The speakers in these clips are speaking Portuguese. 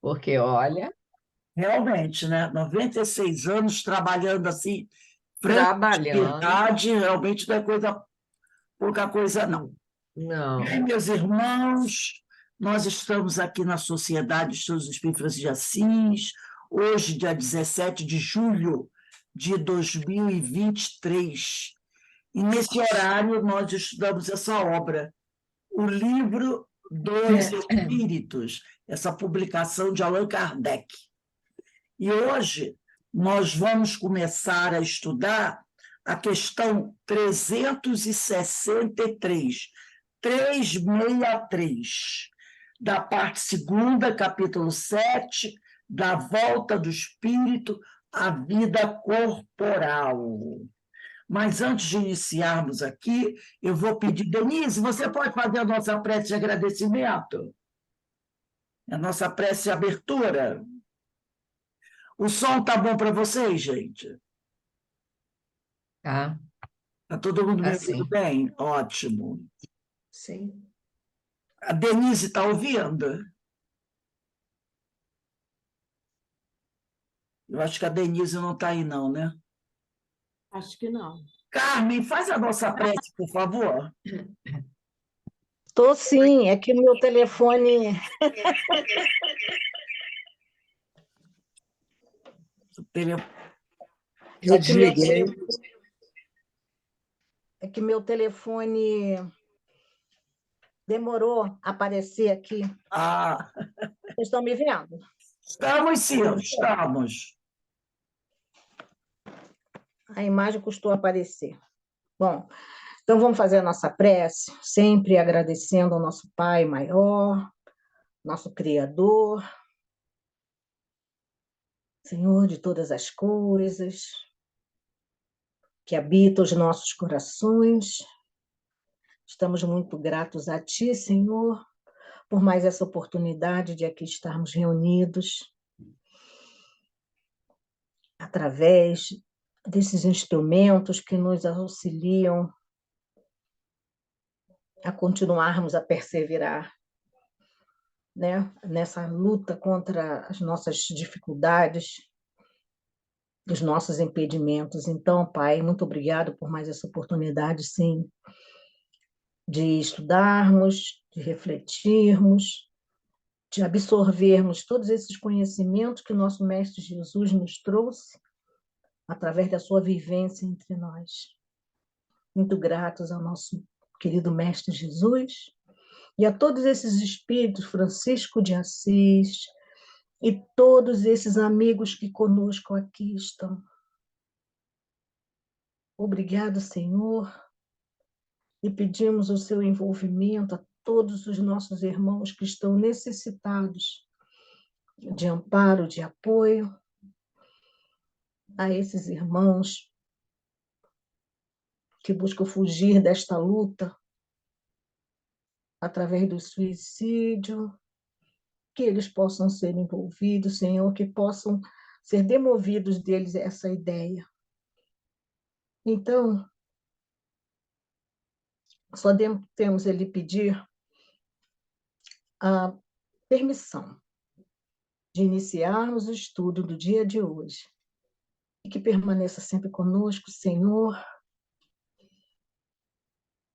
Porque, olha, Realmente, né? 96 anos trabalhando assim, frente à trabalhando, atividade, realmente não é pouca coisa, não. Bem, não. meus irmãos, nós estamos aqui na Sociedade de Estudos do Espírito Francisco de Assis, hoje, dia 17 de julho de 2023. E nesse horário nós estudamos essa obra, O Livro dos Espíritos, essa publicação de Allan Kardec. E hoje nós vamos começar a estudar a questão 363, 363, da parte segunda, capítulo 7, da volta do espírito à vida corporal. Mas antes de iniciarmos aqui, eu vou pedir, Denise, você pode fazer a nossa prece de agradecimento? A nossa prece de abertura? O som tá bom para vocês, gente? Tá? Tá todo mundo me ouvindo Assim, bem? Ótimo. sim. A Denise está ouvindo? Eu acho que a Denise não está aí, não, né? Acho que não. Carmen, faz a nossa prece, por favor. Tô sim, é que o meu telefone. Eu desliguei. É que meu telefone demorou a aparecer aqui. Ah, Vocês estão me vendo? estamos sim, estamos. A imagem custou aparecer. Bom, então vamos fazer a nossa prece, sempre agradecendo ao nosso Pai maior, nosso Criador, Senhor de todas as coisas, que habita os nossos corações. Estamos muito gratos a Ti, Senhor, por mais essa oportunidade de aqui estarmos reunidos através desses instrumentos que nos auxiliam a continuarmos a perseverar, né, nessa luta contra as nossas dificuldades, os nossos impedimentos. Então, Pai, muito obrigado por mais essa oportunidade, sim, de estudarmos, de refletirmos, de absorvermos todos esses conhecimentos que o nosso Mestre Jesus nos trouxe através da sua vivência entre nós. Muito gratos ao nosso querido Mestre Jesus e a todos esses espíritos, Francisco de Assis e todos esses amigos que conosco aqui estão. Obrigado, Senhor, e pedimos o seu envolvimento a todos os nossos irmãos que estão necessitados de amparo, de apoio, a esses irmãos que buscam fugir desta luta através do suicídio, que eles possam ser envolvidos, Senhor, que possam ser demovidos deles essa ideia. Então, só temos ele pedir a permissão de iniciarmos o estudo do dia de hoje e que permaneça sempre conosco, Senhor,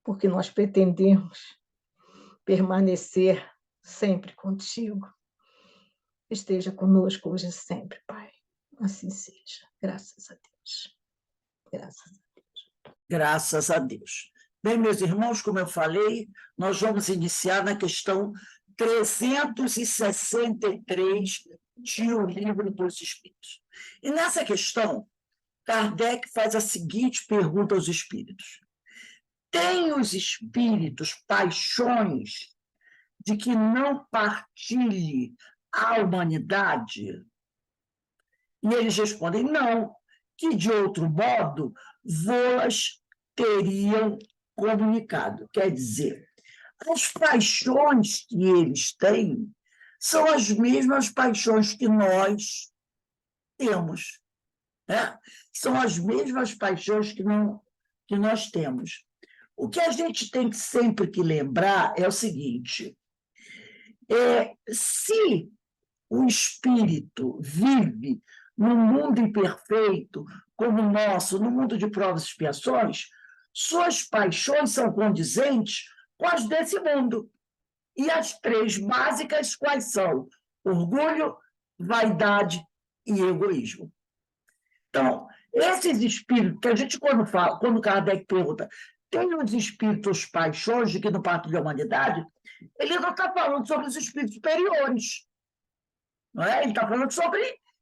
porque nós pretendemos permanecer sempre contigo. Esteja conosco hoje e sempre, Pai. Assim seja. Graças a Deus. Graças a Deus. Graças a Deus. Bem, meus irmãos, como eu falei, nós vamos iniciar na questão 363 de O Livro dos Espíritos. E nessa questão, Kardec faz a seguinte pergunta aos espíritos: têm os espíritos paixões de que não partilhe a humanidade? E eles respondem: não, que de outro modo vô-las teriam comunicado. Quer dizer, as paixões que eles têm são as mesmas paixões que nós temos, né? São as mesmas paixões que nós temos. O que a gente tem sempre que lembrar é o seguinte: Se o espírito vive num mundo imperfeito, como o nosso, no mundo de provas e expiações, suas paixões são condizentes com as desse mundo. E as três básicas quais são? Orgulho, vaidade e egoísmo. Então, esses espíritos, que a gente, quando Kardec pergunta, tem os espíritos paixões de que no Pacto de Humanidade, ele não está falando sobre os espíritos superiores. Não é? Ele está falando sobre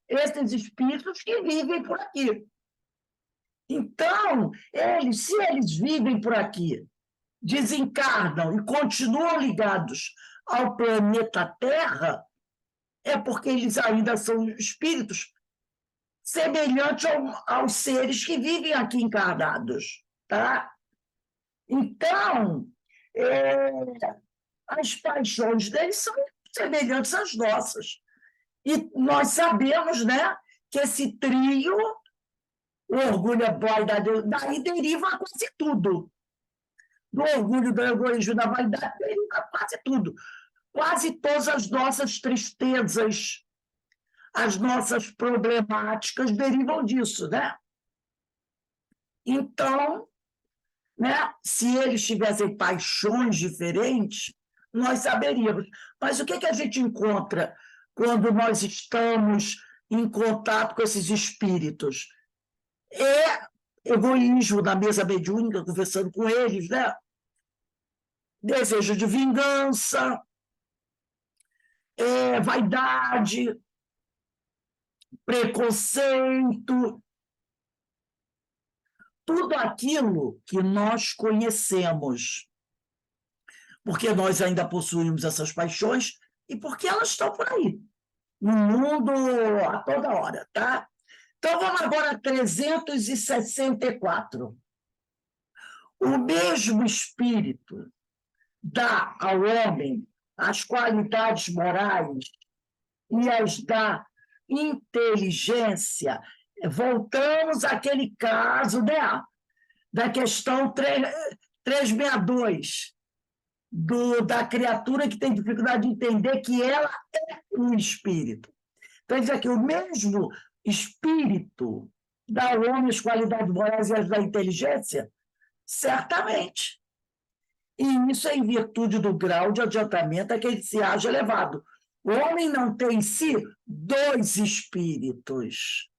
esses espíritos que vivem por aqui. Então, se eles vivem por aqui, desencarnam e continuam ligados ao planeta Terra, é porque eles ainda são espíritos semelhantes aos seres que vivem aqui encarnados. Tá? Então, as paixões deles são semelhantes às nossas. E nós sabemos, né, que esse trio, o orgulho, a vaidade, daí deriva quase tudo. Do orgulho, do egoísmo, da vaidade, deriva quase tudo. Quase todas as nossas tristezas, as nossas problemáticas derivam disso, né? Então, né, se eles tivessem paixões diferentes, nós saberíamos. Mas o que a gente encontra quando nós estamos em contato com esses espíritos? É egoísmo na mesa mediúnica, conversando com eles, né? Desejo de vingança, vaidade, preconceito, tudo aquilo que nós conhecemos, porque nós ainda possuímos essas paixões e porque elas estão por aí, no mundo a toda hora, tá? Então, vamos agora a 364. O mesmo espírito dá ao homem as qualidades morais e as da inteligência. Voltamos àquele caso, né, da questão 362, da criatura que tem dificuldade de entender que ela é um espírito. Então, diz aqui, o mesmo espírito dá ao homem as qualidades morais e as da inteligência? Certamente. E isso é em virtude do grau de adiantamento a que ele se haja elevado. O homem não tem em si dois espíritos.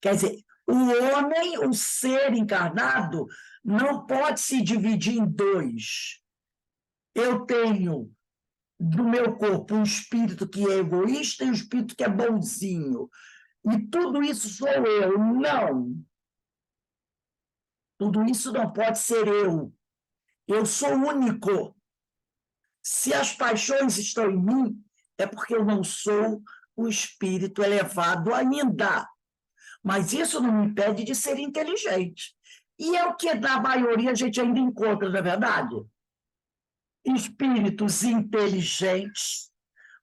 Quer dizer, o homem, o ser encarnado, não pode se dividir em dois. Eu tenho do meu corpo um espírito que é egoísta e um espírito que é bonzinho. E tudo isso sou eu. Não. Tudo isso não pode ser eu. Eu sou único. Se as paixões estão em mim, é porque eu não sou o espírito elevado ainda. Mas isso não me impede de ser inteligente. E é o que, na maioria, a gente ainda encontra, não é verdade? Espíritos inteligentes,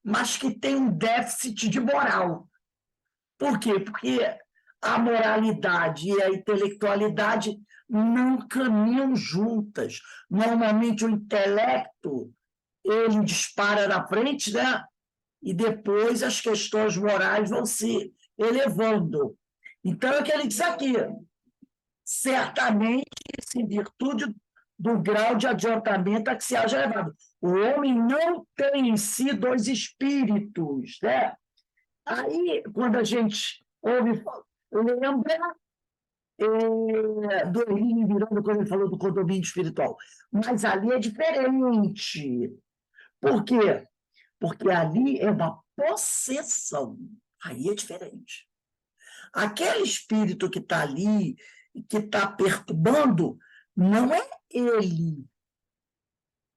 mas que têm um déficit de moral. Por quê? Porque a moralidade e a intelectualidade não caminham juntas. Normalmente, o intelecto ele dispara na frente, né? E depois as questões morais vão se elevando. Então, é o que ele diz aqui. Certamente, em virtude do grau de adiantamento a que se haja elevado. O homem não tem em si dois espíritos, né? Aí, quando a gente ouve, lembra do Henrique Miranda, quando ele falou do condomínio espiritual. Mas ali é diferente. Por quê? Porque ali é uma possessão. Aí é diferente. Aquele espírito que está ali, que está perturbando, não é ele,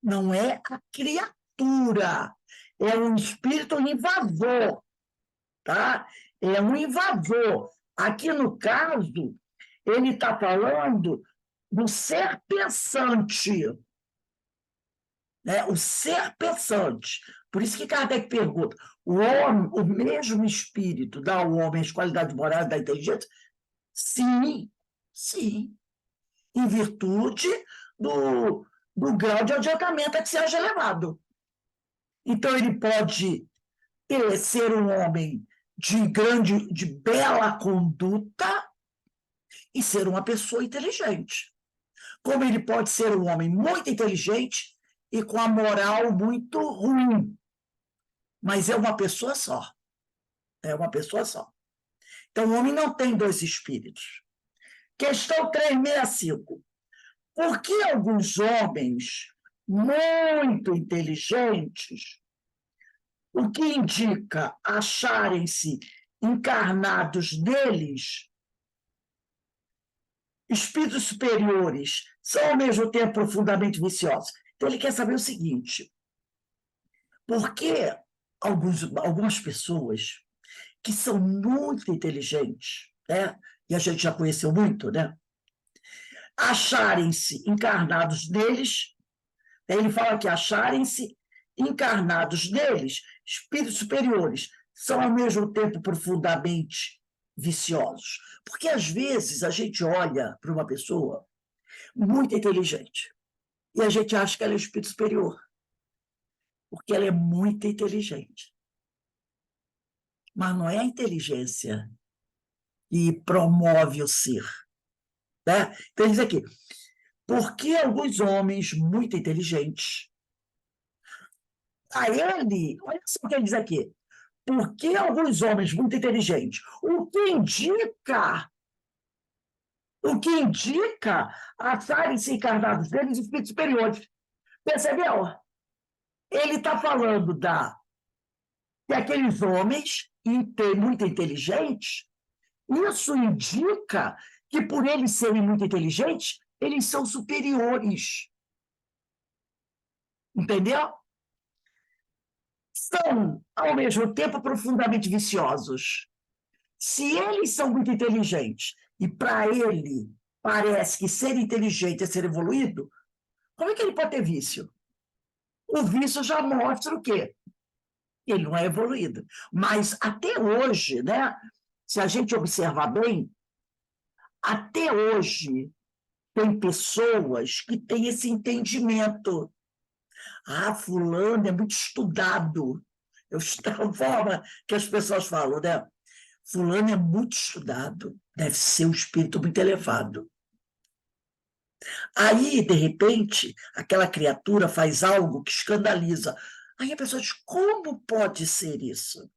não é a criatura, é um espírito invasor, tá? É um invasor. Aqui, no caso, ele está falando do ser pensante, né? O ser pensante. Por isso que Kardec pergunta, o homem, o mesmo espírito dá ao homem as qualidades morais da inteligência? Sim, sim. Em virtude do grau de adiantamento a que se haja elevado. Então, ele pode ser um homem de bela conduta e ser uma pessoa inteligente. Como ele pode ser um homem muito inteligente e com a moral muito ruim. Mas é uma pessoa só. É uma pessoa só. Então, o homem não tem dois espíritos. Questão 365. Por que alguns homens muito inteligentes, o que indica acharem-se encarnados deles, espíritos superiores, são ao mesmo tempo profundamente viciosos? Então, ele quer saber o seguinte: por que algumas pessoas que são muito inteligentes, né? E a gente já conheceu muito, né? Acharem-se encarnados neles, ele fala que acharem-se encarnados neles, espíritos superiores, são ao mesmo tempo profundamente viciosos. Porque às vezes a gente olha para uma pessoa muito inteligente e a gente acha que ela é um espírito superior, porque ela é muito inteligente. Mas não é a inteligência que promove o ser. Né? Então, ele diz aqui, porque alguns homens muito inteligentes, a ele, olha só o que ele diz aqui, porque alguns homens muito inteligentes, o que indica acharem-se encarnados deles espíritos superiores. Percebeu? Ele está falando que aqueles homens muito inteligentes, isso indica que, por eles serem muito inteligentes, eles são superiores. Entendeu? São, ao mesmo tempo, profundamente viciosos. Se eles são muito inteligentes e para ele parece que ser inteligente é ser evoluído, como é que ele pode ter vício? O vício já mostra o quê? Ele não é evoluído. Mas até hoje, né, se a gente observar bem, até hoje tem pessoas que têm esse entendimento. Ah, fulano é muito estudado. A forma que as pessoas falam, né? Fulano é muito estudado, deve ser um espírito muito elevado. Aí, de repente, aquela criatura faz algo que escandaliza. Aí a pessoa diz, como pode ser isso?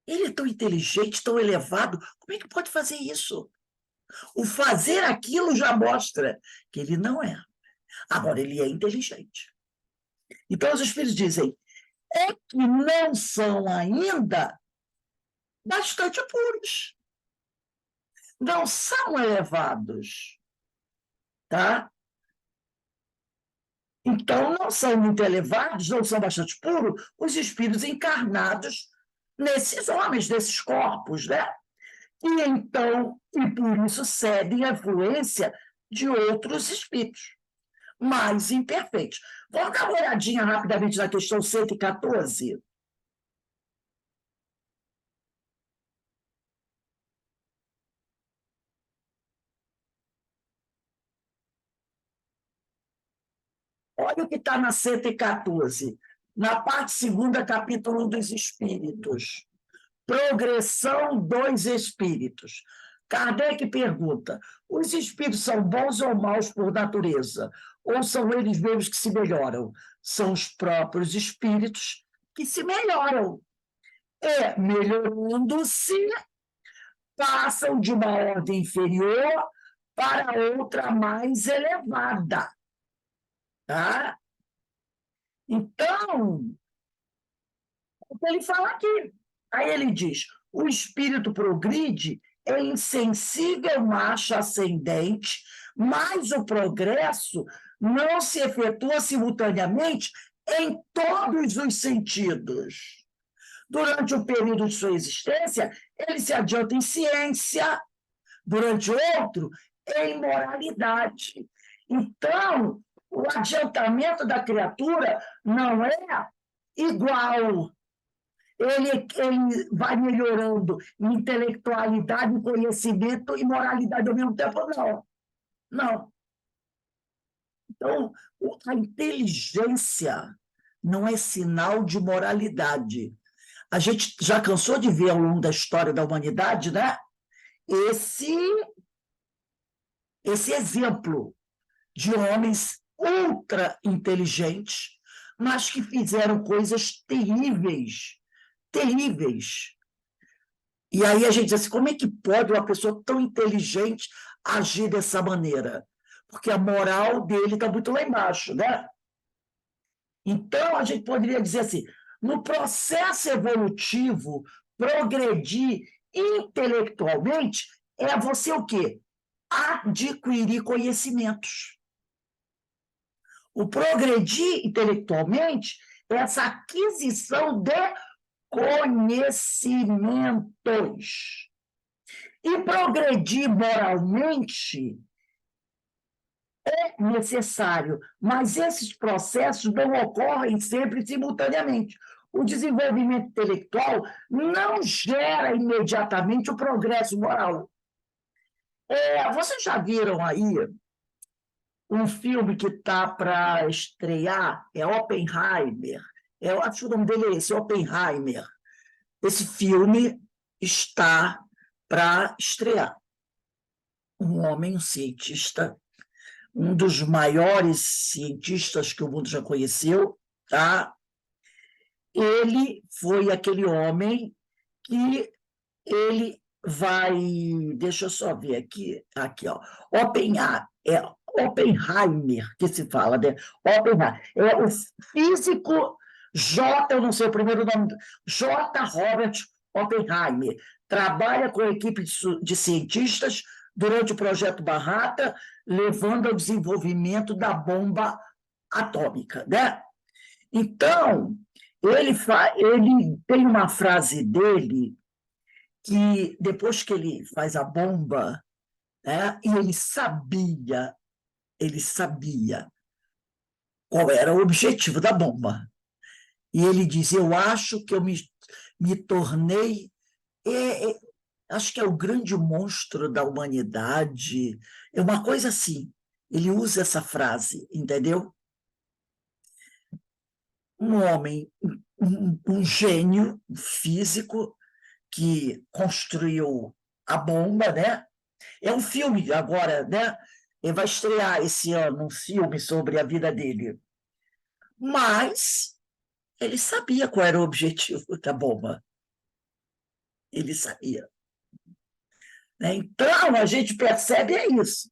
Ele é tão inteligente, tão elevado, como é que pode fazer isso? O fazer aquilo já mostra que ele não é. Agora, ele é inteligente. Então, os espíritos dizem, é que não são ainda bastante puros. Não são elevados. Tá? Então, não são muito elevados, não são bastante puros os espíritos encarnados nesses homens, nesses corpos, né? E então, e por isso cedem à influência de outros espíritos, mais imperfeitos. Vamos dar uma olhadinha rapidamente na questão 114. Olha o que está na 114, na parte segunda, capítulo 1 dos Espíritos. Progressão dos espíritos. Kardec pergunta: os espíritos são bons ou maus por natureza? Ou são eles mesmos que se melhoram? São os próprios espíritos que se melhoram. E, melhorando-se, passam de uma ordem inferior para outra mais elevada. Tá? Então, o que ele fala aqui. Aí ele diz: o espírito progride em insensível marcha ascendente, mas o progresso não se efetua simultaneamente em todos os sentidos. Durante o período de sua existência, ele se adianta em ciência, durante outro, em moralidade. Então, o adiantamento da criatura não é igual. Ele vai melhorando em intelectualidade, conhecimento e moralidade ao mesmo tempo? Não. Não. Então, a inteligência não é sinal de moralidade. A gente já cansou de ver ao longo da história da humanidade, né? Esse exemplo de homens ultra inteligentes, mas que fizeram coisas terríveis, terríveis. E aí a gente diz assim, como é que pode uma pessoa tão inteligente agir dessa maneira? Porque a moral dele está muito lá embaixo, né? Então, a gente poderia dizer assim, no processo evolutivo, progredir intelectualmente é você o quê? Adquirir conhecimentos. O progredir intelectualmente é essa aquisição de conhecimentos. E progredir moralmente é necessário, mas esses processos não ocorrem sempre simultaneamente. O desenvolvimento intelectual não gera imediatamente o progresso moral. Vocês já viram aí um filme que está para estrear? É Oppenheimer. Eu acho que o nome dele é esse, Oppenheimer. Esse filme está para estrear. Um homem, um cientista, um dos maiores cientistas que o mundo já conheceu, tá? Ele foi aquele homem que ele vai, deixa eu só ver aqui, ó, Oppenheimer que se fala, né? Oppenheimer, é o físico eu não sei o primeiro nome, J. Robert Oppenheimer, trabalha com a equipe de cientistas durante o projeto Manhattan, levando ao desenvolvimento da bomba atômica, né? Então, ele tem uma frase dele que, depois que ele faz a bomba, né, e ele sabia qual era o objetivo da bomba. E ele diz, eu acho que eu me tornei... acho que é o grande monstro da humanidade. É uma coisa assim. Ele usa essa frase, entendeu? Um homem, um gênio físico que construiu a bomba, né? É um filme agora, né? Ele vai estrear esse ano um filme sobre a vida dele. Mas ele sabia qual era o objetivo da bomba. Ele sabia. Né? Então, a gente percebe isso,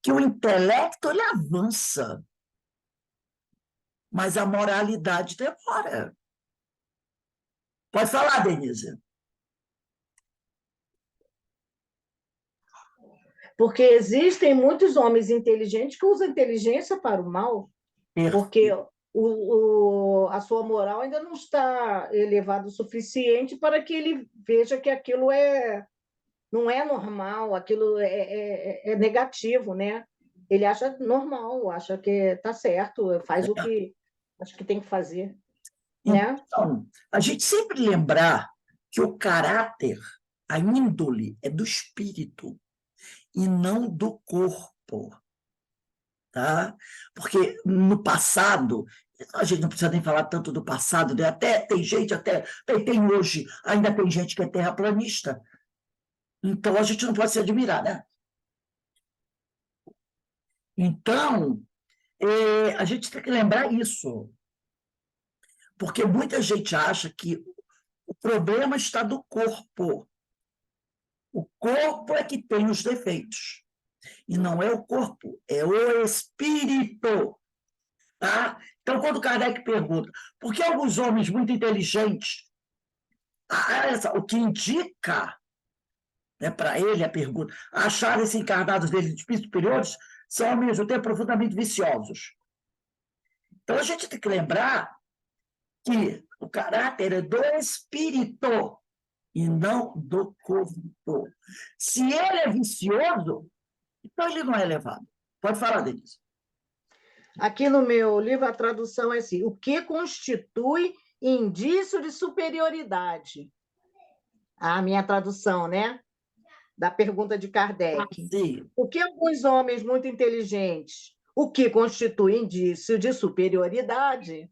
que o intelecto ele avança, mas a moralidade demora. Pode falar, Denise. Porque existem muitos homens inteligentes que usam inteligência para o mal, porque a sua moral ainda não está elevada o suficiente para que ele veja que aquilo não é normal, aquilo é negativo, né? Ele acha normal, acha que está certo, faz o que acho que tem que fazer, né? Então, a gente sempre lembrar que o caráter, a índole, é do espírito e não do corpo. Tá? Porque no passado, a gente não precisa nem falar tanto do passado, né? Até tem gente, tem hoje, ainda tem gente que é terraplanista. Então, a gente não pode se admirar, né? Então, a gente tem que lembrar isso. Porque muita gente acha que o problema está do corpo. O corpo é que tem os defeitos. E não é o corpo, é o espírito. Tá? Então, quando Kardec pergunta por que alguns homens muito inteligentes, o que indica, né, para ele a pergunta, acharem-se encarnados deles de espíritos superiores, são ao mesmo tempo profundamente viciosos. Então, a gente tem que lembrar que o caráter é do espírito e não do corpo. Se ele é vicioso, então ele não é elevado. Pode falar, Denise. Aqui no meu livro, a tradução é assim: o que constitui indício de superioridade? A minha tradução, né? Da pergunta de Kardec. Sim. O que alguns homens muito inteligentes, o que constitui indício de superioridade,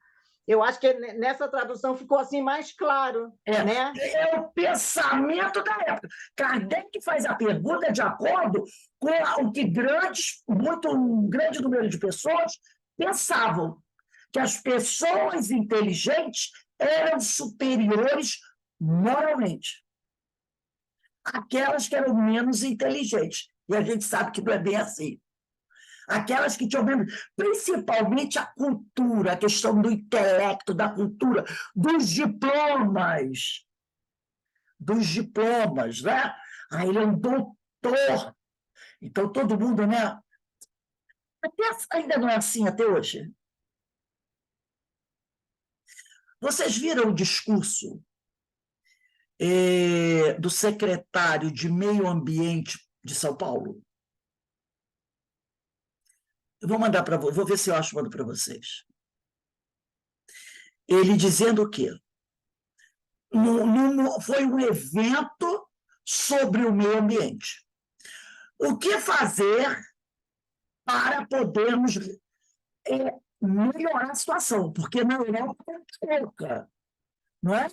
Eu acho que nessa tradução ficou assim mais claro, né? É o pensamento da época. Kardec faz a pergunta de acordo com o que um grande número de pessoas pensavam, que as pessoas inteligentes eram superiores moralmente àquelas que eram menos inteligentes. E a gente sabe que não é bem assim. Aquelas que tinham menos, principalmente a cultura, a questão do intelecto, da cultura, dos diplomas, né? Aí ele é um doutor. Então, todo mundo, né? Ainda não é assim até hoje. Vocês viram o discurso do secretário de Meio Ambiente de São Paulo? Eu vou mandar para vocês, vou ver se eu acho, mando para vocês. Ele dizendo o quê? Foi um evento sobre o meio ambiente. O que fazer para podermos melhorar a situação? Porque na Europa é pouca, não é?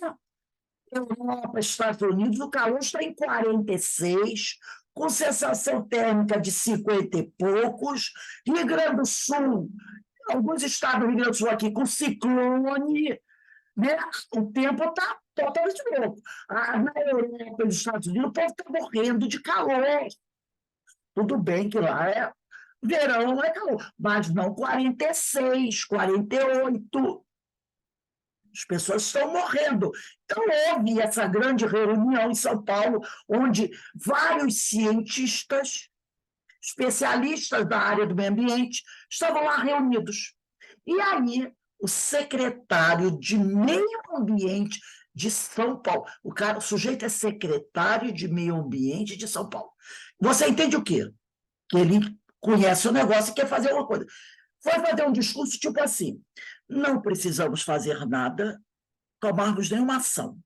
Europa, Estados Unidos, o calor está em 46, com sensação térmica de 50 e poucos. Rio Grande do Sul, alguns estados do Rio Grande do Sul aqui com ciclone, né? O tempo está totalmente louco. Na Europa e nos Estados Unidos, o povo está morrendo de calor. Tudo bem que lá é verão, é calor, mas não 46, 48. As pessoas estão morrendo. Então, houve essa grande reunião em São Paulo, onde vários cientistas, especialistas da área do meio ambiente, estavam lá reunidos. E aí, o secretário de Meio Ambiente de São Paulo, o sujeito é secretário de Meio Ambiente de São Paulo. Você entende o quê? Que ele conhece o negócio e quer fazer uma coisa. Foi fazer um discurso tipo assim: não precisamos fazer nada, tomarmos nenhuma ação,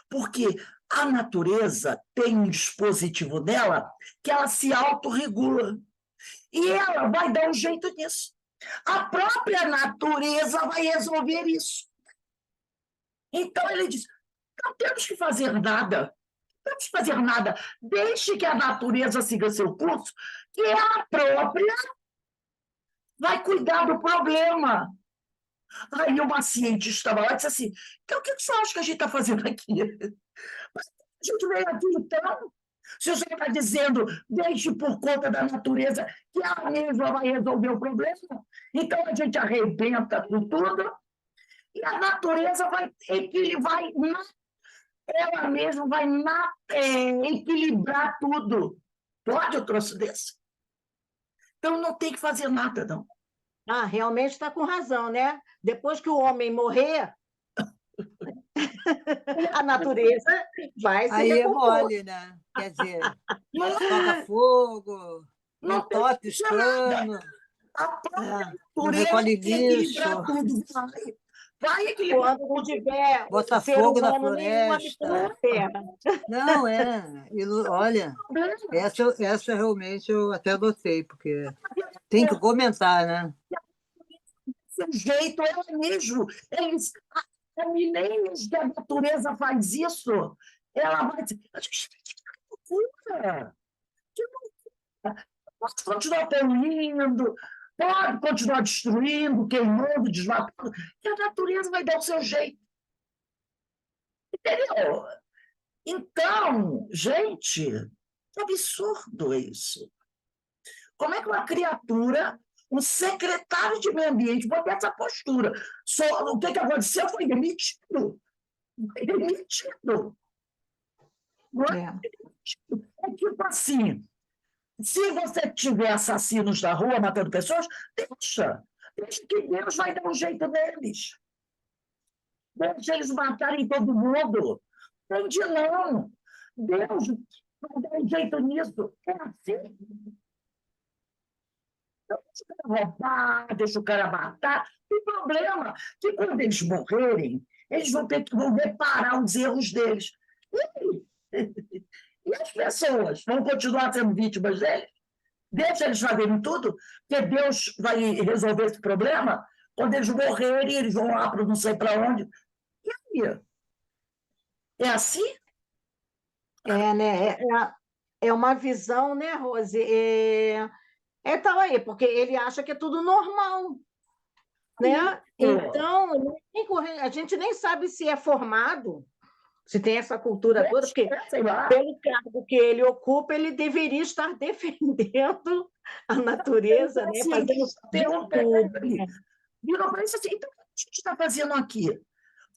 porque a natureza tem um dispositivo dela que ela se autorregula, e ela vai dar um jeito nisso. A própria natureza vai resolver isso. Então, ele diz, não temos que fazer nada, não temos que fazer nada, deixe que a natureza siga seu curso, que ela própria vai cuidar do problema. Aí uma cientista estava lá e disse assim, então o que você acha que a gente está fazendo aqui? A gente veio aqui então, se você está dizendo, deixe por conta da natureza que ela mesma vai resolver o problema, então a gente arrebenta com tudo e a natureza ela mesma vai equilibrar tudo. Pode o troço desse? Então não tem que fazer nada, não. Ah, realmente está com razão, né? Depois que o homem morrer, a natureza vai se Aí é recompor. mole, né? Quer dizer, toca fogo, Não tem entope que os fazer nada. canos, A própria não natureza recolhe vai equilibrar lixo, tudo. Vai equilibrar. Quando não tiver bota ser fogo na humano nenhum habitando a floresta. Terra. Não, olha, essa realmente eu até adotei, porque tem que comentar, né? Seu jeito, ela mesmo. Há milênios que a natureza faz isso. Ela vai dizer, que loucura! Que loucura! Pode continuar poluindo, pode continuar destruindo, queimando, desmatando, que a natureza vai dar o seu jeito. Entendeu? Então, gente, que absurdo isso. Como é que uma criatura, um secretário de meio ambiente, pode ter essa postura? O que aconteceu foi demitido. Foi demitido. Não é? É tipo assim, se você tiver assassinos na rua matando pessoas, deixa que Deus vai dar um jeito neles. Deixa eles matarem todo mundo. Prende não. Deus vai dar um jeito nisso. É assim. Então, deixa o cara roubar, deixa o cara matar. Não tem problema. Que quando eles morrerem, eles vão reparar os erros deles. E as pessoas vão continuar sendo vítimas deles? Deixa eles fazerem tudo, porque Deus vai resolver esse problema? quando eles morrerem, eles vão lá para não sei para onde. E aí? É assim? Né? É uma visão, né, Rose? Tal aí, porque ele acha que é tudo normal, né? Então, a gente nem sabe se é formado, se tem essa cultura toda, porque Sei lá. pelo cargo que ele ocupa, ele deveria estar defendendo a natureza, né? Assim, Fazendo de tudo, né? virou para isso assim, então o que a gente está fazendo aqui?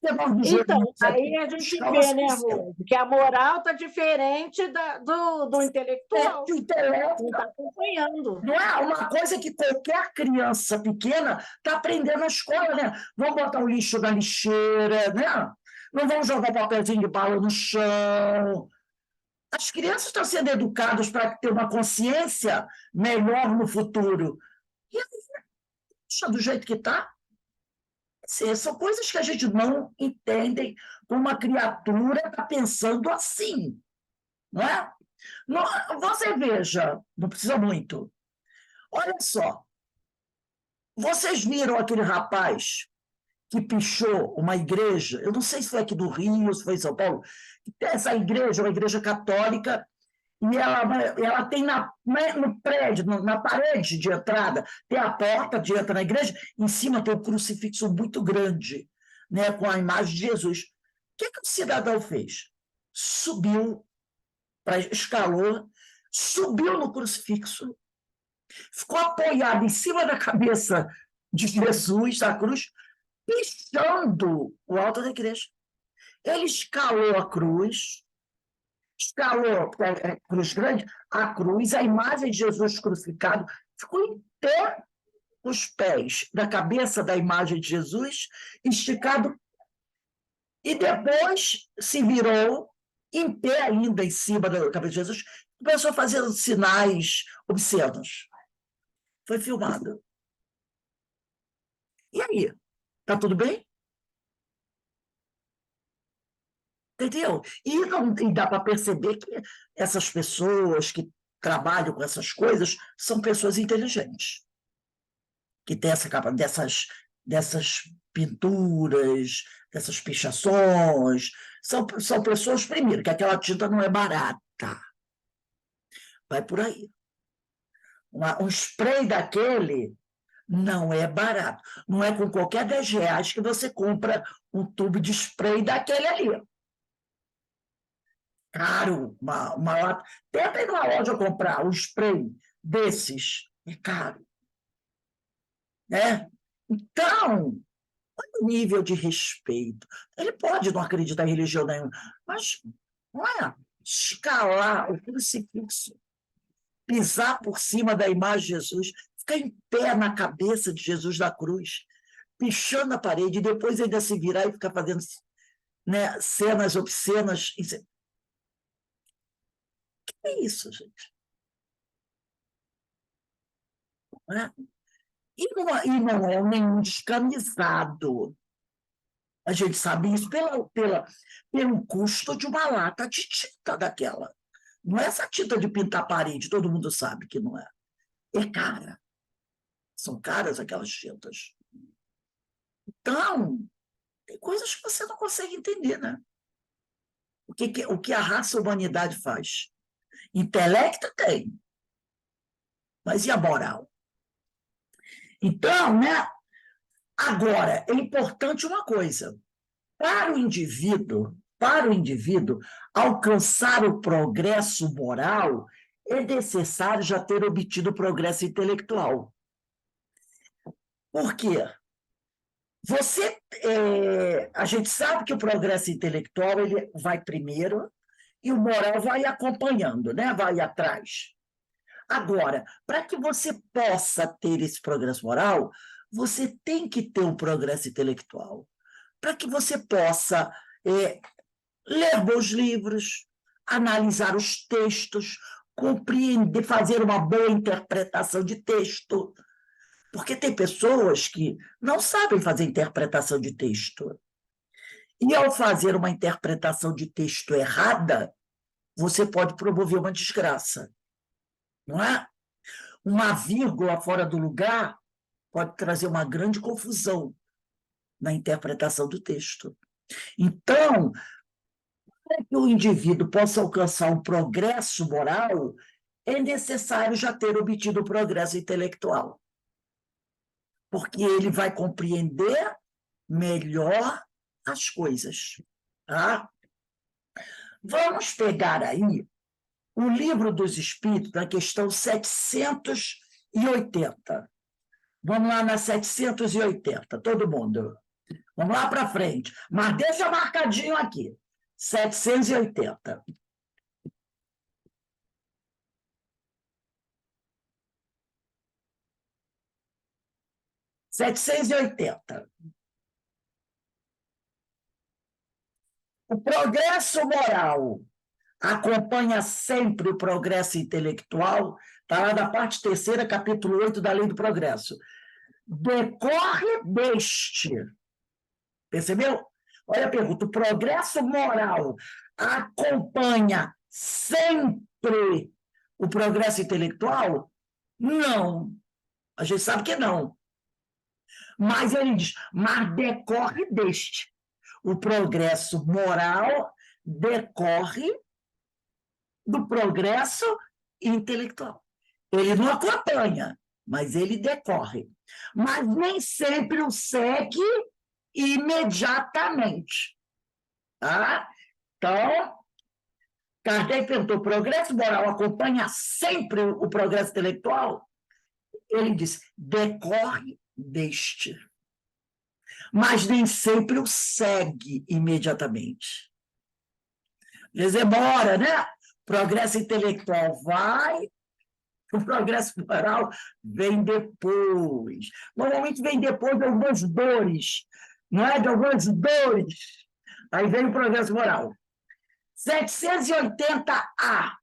Levar os Então, joelhos aí aqui, a gente buscar uma vê, né, solução. Rose, que a moral está diferente do intelectual, O intelecto não está acompanhando. não é uma coisa que qualquer criança pequena está aprendendo na escola, né? Vamos botar o lixo na lixeira, né? Não vamos jogar papelzinho de bala no chão. As crianças estão sendo educadas para ter uma consciência melhor no futuro. E aí, deixa do jeito que está. São coisas que a gente não entende como uma criatura está pensando assim, não é? Você veja, não precisa muito. Olha só, vocês viram aquele rapaz que pichou uma igreja? Eu não sei se foi aqui do Rio, se foi em São Paulo. Essa igreja é uma igreja católica e ela tem no prédio, na parede de entrada, tem a porta de entrada na igreja, em cima tem um crucifixo muito grande, né, com a imagem de Jesus. O que o cidadão fez? Subiu, escalou, subiu no crucifixo, ficou apoiado em cima da cabeça de Jesus, da cruz, pichando o alto da igreja. Ele escalou a cruz, porque é cruz grande, a cruz, a imagem de Jesus crucificado, ficou em pé os pés da cabeça da imagem de Jesus, esticado, e depois se virou em pé ainda em cima da cabeça de Jesus, começou a fazer sinais obscenos. Foi filmado. E aí? Tá tudo bem? Entendeu? E dá para perceber que essas pessoas que trabalham com essas coisas são pessoas inteligentes, que têm essa capa dessas pinturas, dessas pichações. São pessoas, primeiro, que aquela tinta não é barata. Vai por aí. Um spray daquele não é barato. Não é com qualquer 10 reais que você compra um tubo de spray daquele ali. Caro, uma lata. Tenta ir numa loja comprar um spray desses, é caro. Né? Então, olha o nível de respeito. Ele pode não acreditar em religião nenhuma, mas não é escalar o crucifixo, pisar por cima da imagem de Jesus, ficar em pé na cabeça de Jesus da cruz, pichando a parede, e depois ainda se virar e ficar fazendo, né, cenas obscenas. Que é isso, gente? Não é? E não é nenhum descamisado. A gente sabe isso pelo custo de uma lata de tinta daquela. Não é essa tinta de pintar a parede, todo mundo sabe que não é. É cara. São caras aquelas tintas. Então, tem coisas que você não consegue entender, né? O que a raça humanidade faz? Intelecto tem, mas e a moral? Então, né? Agora, é importante uma coisa. Para o indivíduo alcançar o progresso moral, é necessário já ter obtido o progresso intelectual. Por quê? A gente sabe que o progresso intelectual ele vai primeiro e o moral vai acompanhando, né? Vai atrás. Agora, para que você possa ter esse progresso moral, você tem que ter um progresso intelectual. Para que você possa ler bons livros, analisar os textos, compreender, fazer uma boa interpretação de texto. Porque tem pessoas que não sabem fazer interpretação de texto. E ao fazer uma interpretação de texto errada, você pode promover uma desgraça. Não é? Uma vírgula fora do lugar pode trazer uma grande confusão na interpretação do texto. Então, para que o indivíduo possa alcançar um progresso moral, é necessário já ter obtido o progresso intelectual, porque ele vai compreender melhor as coisas. Tá? Vamos pegar aí o Livro dos Espíritos, na questão 780. Vamos lá na 780, todo mundo. Vamos lá para frente. Mas deixa marcadinho aqui. 780. O progresso moral acompanha sempre o progresso intelectual, está lá na parte 3ª, capítulo 8 da Lei do Progresso. Decorre deste. Percebeu? Olha a pergunta. O progresso moral acompanha sempre o progresso intelectual? Não. A gente sabe que não. Mas ele diz, mas decorre deste. O progresso moral decorre do progresso intelectual. Ele não acompanha, mas ele decorre. Mas nem sempre o segue imediatamente. Tá? Então, Kardec perguntou, o progresso moral acompanha sempre o progresso intelectual? Ele disse, decorre deste. Mas nem sempre o segue imediatamente. Às vezes demora, né? O progresso intelectual vai, o progresso moral vem depois. Normalmente vem depois de algumas dores, não é? De algumas dores. Aí vem o progresso moral. 780A.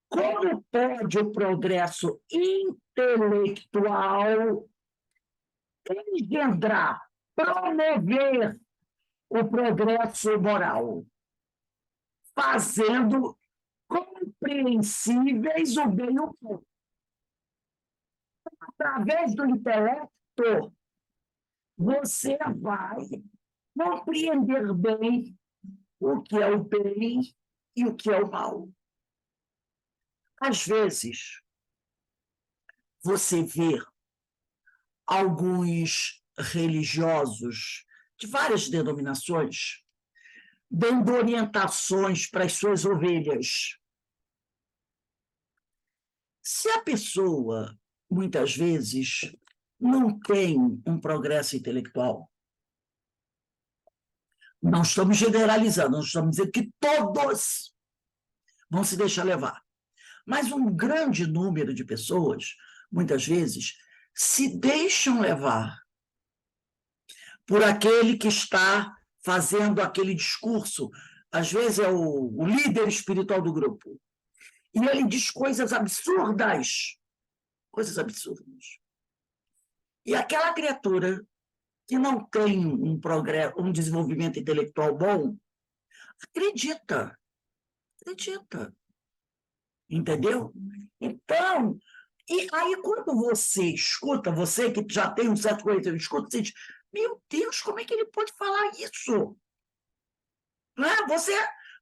Como pode o progresso intelectual engendrar, promover o progresso moral, fazendo compreensíveis o bem e o mal? Através do intelecto, você vai compreender bem o que é o bem e o que é o mal. Às vezes, você vê alguns religiosos de várias denominações dando orientações para as suas ovelhas. Se a pessoa, muitas vezes, não tem um progresso intelectual, não estamos generalizando, não estamos dizendo que todos vão se deixar levar. Mas um grande número de pessoas, muitas vezes, se deixam levar por aquele que está fazendo aquele discurso, às vezes é o líder espiritual do grupo, e ele diz coisas absurdas, E aquela criatura que não tem um progresso, um desenvolvimento intelectual bom, acredita. Entendeu? Então, e aí quando você escuta, você que já tem um certo conhecimento, escuta, você diz, meu Deus, como é que ele pode falar isso? Não é?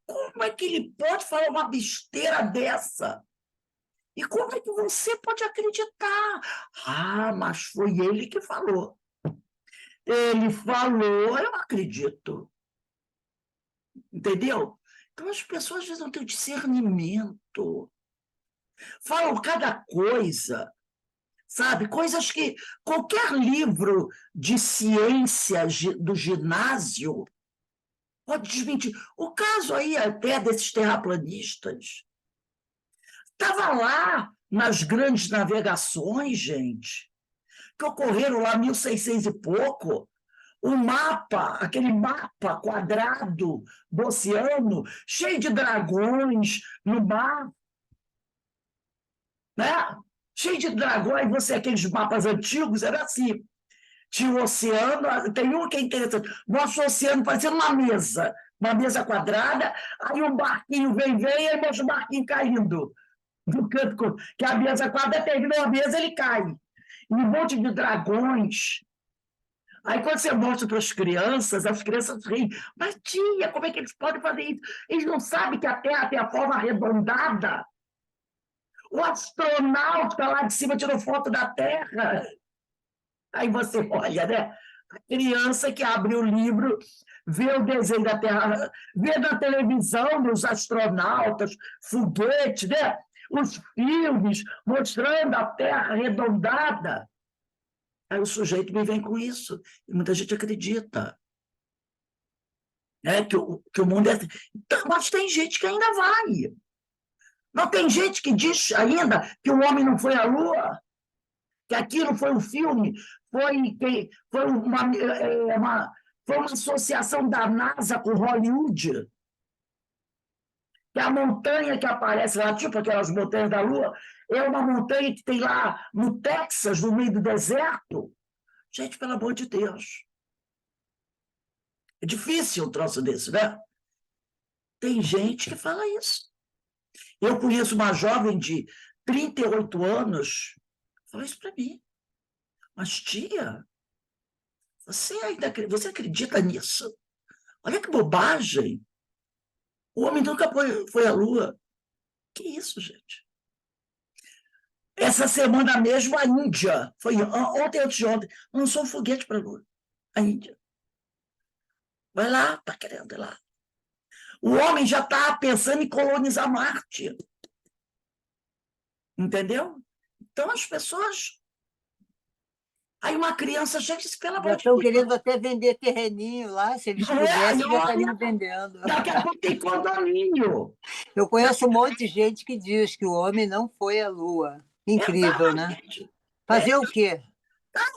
Como é que ele pode falar uma besteira dessa? E como é que você pode acreditar? Ah, mas foi ele que falou. Ele falou, eu acredito. Entendeu? Então as pessoas às vezes não têm discernimento. Falam cada coisa, sabe? Coisas que qualquer livro de ciência do ginásio pode desmentir. O caso aí até desses terraplanistas estava lá nas grandes navegações, gente, que ocorreram lá em 1600 e pouco, o mapa, aquele mapa quadrado do oceano, cheio de dragões no mar, né? Cheio de dragões, aqueles mapas antigos, era assim. Tinha o oceano, tem um que é interessante, nosso oceano parecendo uma mesa quadrada, aí um barquinho vem, e aí mostra o barquinho caindo do canto, que a mesa quadrada terminou a mesa, ele cai. um monte de dragões. Aí, quando você mostra para as crianças riem. Mas, tia, como é que eles podem fazer isso? Eles não sabem que a Terra tem a forma arredondada. O astronauta lá de cima tirou foto da Terra. Aí você olha, né? A criança que abre o livro, vê o desenho da Terra, vê na televisão os astronautas, foguetes, né? Os filmes mostrando a Terra arredondada. Aí o sujeito me vem com isso. E muita gente acredita. Né? Que o mundo é assim. Então, mas tem gente que ainda vai. Não tem gente que diz ainda que o homem não foi à Lua, que aquilo foi um filme, foi uma associação da NASA com Hollywood, que a montanha que aparece lá, tipo aquelas montanhas da Lua, é uma montanha que tem lá no Texas, no meio do deserto. Gente, pelo amor de Deus. É difícil um troço desse, né? Tem gente que fala isso. Eu conheço uma jovem de 38 anos, falou isso para mim. Mas, tia, você acredita nisso? Olha que bobagem. O homem nunca foi à Lua. Que isso, gente? Essa semana mesmo, a Índia, foi ontem, antes de ontem, lançou um foguete para a Lua. A Índia. Vai lá, está querendo ir lá. O homem já está pensando em colonizar Marte. Entendeu? Então, as pessoas... Aí uma criança chega e diz, pelo amor Já de estão Deus. querendo até vender terreninho lá, se eles pudessem, já estariam vendendo. Daqui a pouco tem condomínio. Eu conheço um monte de gente que diz que o homem não foi à Lua. Incrível, né? Exatamente. Fazer o quê?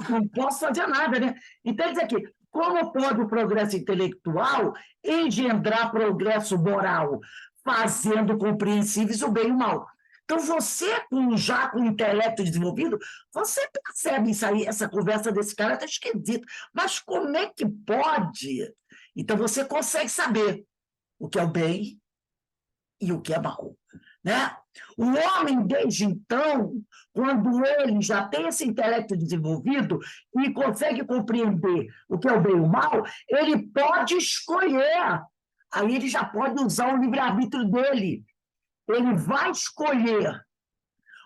Não posso fazer nada, né? Então, diz aqui, como pode o progresso intelectual engendrar progresso moral, fazendo compreensíveis o bem e o mal? Então, você, já com o intelecto desenvolvido, você percebe isso aí, essa conversa desse cara está esquisita. Mas como é que pode? Então, você consegue saber o que é o bem e o que é mal. Né? O homem, desde então, quando ele já tem esse intelecto desenvolvido e consegue compreender o que é o bem e o mal, ele pode escolher. Aí ele já pode usar o livre-arbítrio dele. Ele vai escolher.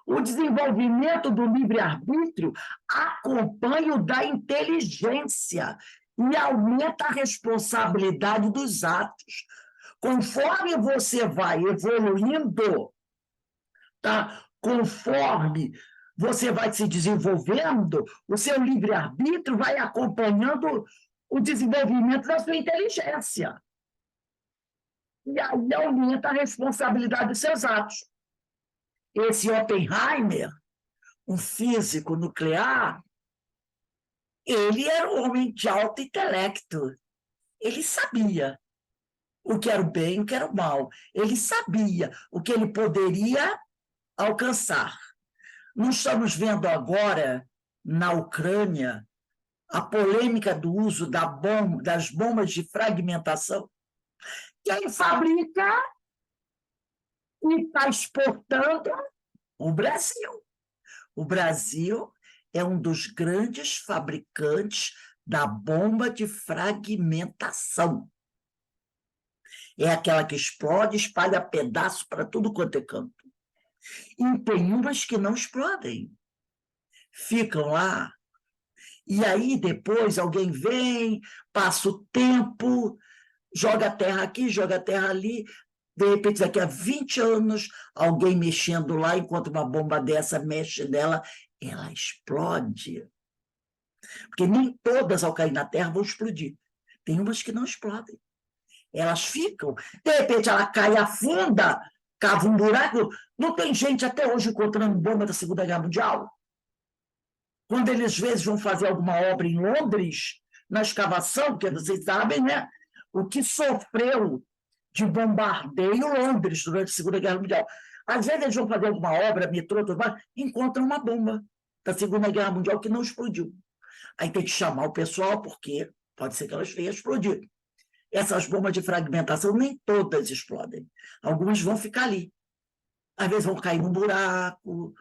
O desenvolvimento do livre-arbítrio acompanha o da inteligência e aumenta a responsabilidade dos atos. Conforme você vai evoluindo, tá? Conforme você vai se desenvolvendo, o seu livre-arbítrio vai acompanhando o desenvolvimento da sua inteligência. E aí aumenta a responsabilidade dos seus atos. Esse Oppenheimer, um físico nuclear, ele era um homem de alto intelecto. Ele sabia o que era o bem e o que era o mal. Ele sabia o que ele poderia alcançar. Nós estamos vendo agora, na Ucrânia, a polêmica do uso das bombas de fragmentação. Quem fabrica e está exportando? O Brasil. O Brasil é um dos grandes fabricantes da bomba de fragmentação. É aquela que explode, espalha pedaço para tudo quanto é canto. E tem umas que não explodem. Ficam lá. E aí, depois, alguém vem, passa o tempo, joga a terra aqui, joga a terra ali. De repente, daqui a 20 anos, alguém mexendo lá, enquanto uma bomba dessa mexe nela, ela explode. Porque nem todas, ao cair na terra, vão explodir. Tem umas que não explodem. Elas ficam. De repente, ela cai, afunda, cava um buraco. Não tem gente até hoje encontrando bomba da Segunda Guerra Mundial? Quando eles, às vezes, vão fazer alguma obra em Londres, na escavação, porque vocês sabem, né? O que sofreu de bombardeio Londres durante a Segunda Guerra Mundial. Às vezes, eles vão fazer alguma obra, metrô, tudo mais, encontram uma bomba da Segunda Guerra Mundial que não explodiu. Aí tem que chamar o pessoal, porque pode ser que elas venham explodir. Essas bombas de fragmentação, nem todas explodem. Algumas vão ficar ali. Às vezes vão cair num buraco,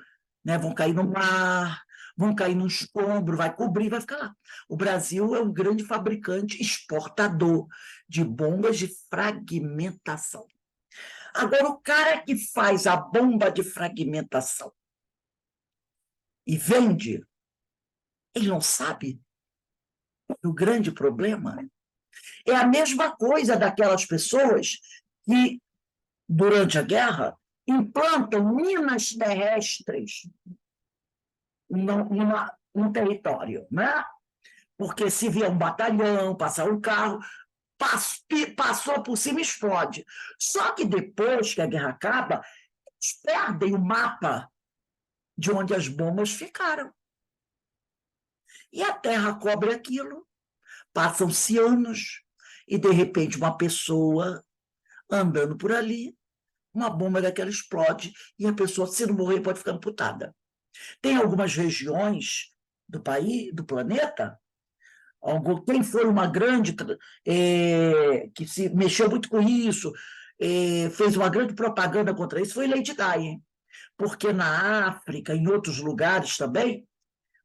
né? Vão cair no mar, vão cair no escombro, vai cobrir, vai ficar lá. O Brasil é um grande fabricante exportador de bombas de fragmentação. Agora, o cara que faz a bomba de fragmentação e vende, ele não sabe. O grande problema é a mesma coisa daquelas pessoas que, durante a guerra, implantam minas terrestres num território, né? Porque se vier um batalhão, passar um carro, passou por cima, explode. Só que depois que a guerra acaba, eles perdem o mapa de onde as bombas ficaram. E a terra cobre aquilo. Passam-se anos e, de repente, uma pessoa andando por ali, uma bomba daquela explode e a pessoa, se não morrer, pode ficar amputada. Tem algumas regiões do país, do planeta, quem foi uma grande que se mexeu muito com isso, fez uma grande propaganda contra isso, foi Lady Di, porque na África, em outros lugares também,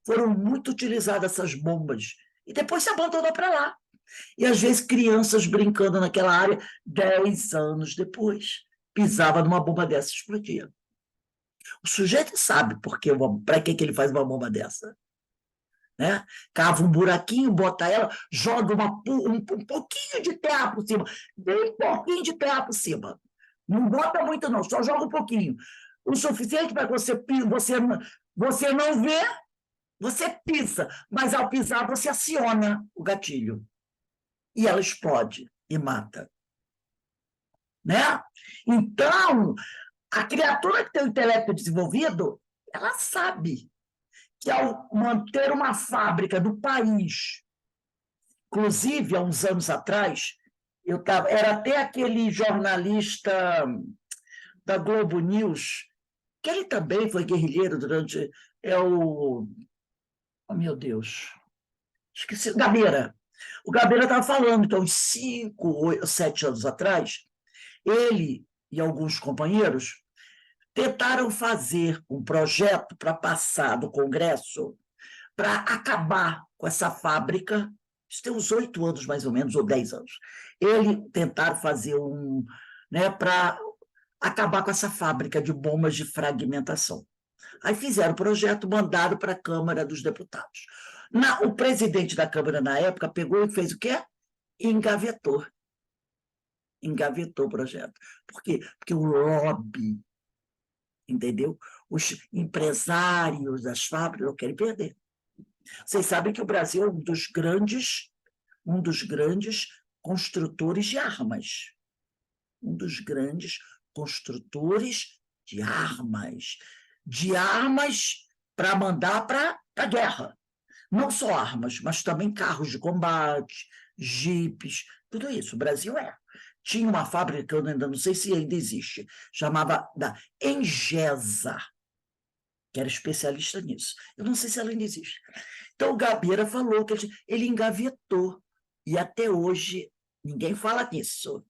foram muito utilizadas essas bombas, e depois se abandonou para lá. E, às vezes, crianças brincando naquela área, 10 anos depois, pisava numa bomba dessa e explodia. O sujeito sabe para que ele faz uma bomba dessa. Né? Cava um buraquinho, bota ela, joga um pouquinho de terra por cima, bem pouquinho de terra por cima. Não bota muito, não, só joga um pouquinho. O suficiente para que você não vê, você pisa, mas ao pisar você aciona o gatilho. E ela explode e mata. Né? Então, a criatura que tem o intelecto desenvolvido, ela sabe que, ao manter uma fábrica do país, inclusive, há uns anos atrás, era até aquele jornalista da Globo News, que ele também foi guerrilheiro durante... Oh, meu Deus, esqueci, Gabeira. O Gabeira estava falando, então, uns 5, 7 anos atrás, ele e alguns companheiros tentaram fazer um projeto para passar do Congresso para acabar com essa fábrica. Isso tem uns 8 anos, mais ou menos, ou 10 anos. Ele tentaram fazer para acabar com essa fábrica de bombas de fragmentação. Aí fizeram o projeto, mandaram para a Câmara dos Deputados. O presidente da Câmara, na época, pegou e fez o quê? Engavetou. Engavetou o projeto. Por quê? Porque o lobby, entendeu? Os empresários das fábricas não querem perder. Vocês sabem que o Brasil é um dos grandes construtores de armas. Um dos grandes construtores de armas. De armas para mandar para a guerra. Não só armas, mas também carros de combate, jipes, tudo isso. O Brasil tinha uma fábrica, que eu ainda não sei se ainda existe, chamava da Engesa, que era especialista nisso. Eu não sei se ela ainda existe. Então, o Gabeira falou que ele engavetou, e até hoje ninguém fala nisso.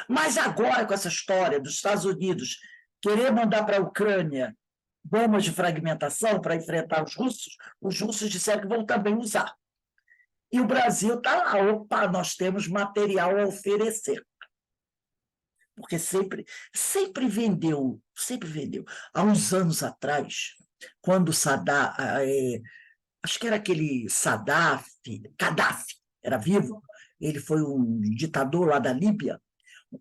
Mas agora, com essa história dos Estados Unidos querer mandar para a Ucrânia bombas de fragmentação para enfrentar os russos disseram que vão também usar. E o Brasil está lá, opa, nós temos material a oferecer. Porque sempre vendeu. Há uns anos atrás, quando Saddam, acho que era aquele Gaddafi, era vivo, ele foi um ditador lá da Líbia,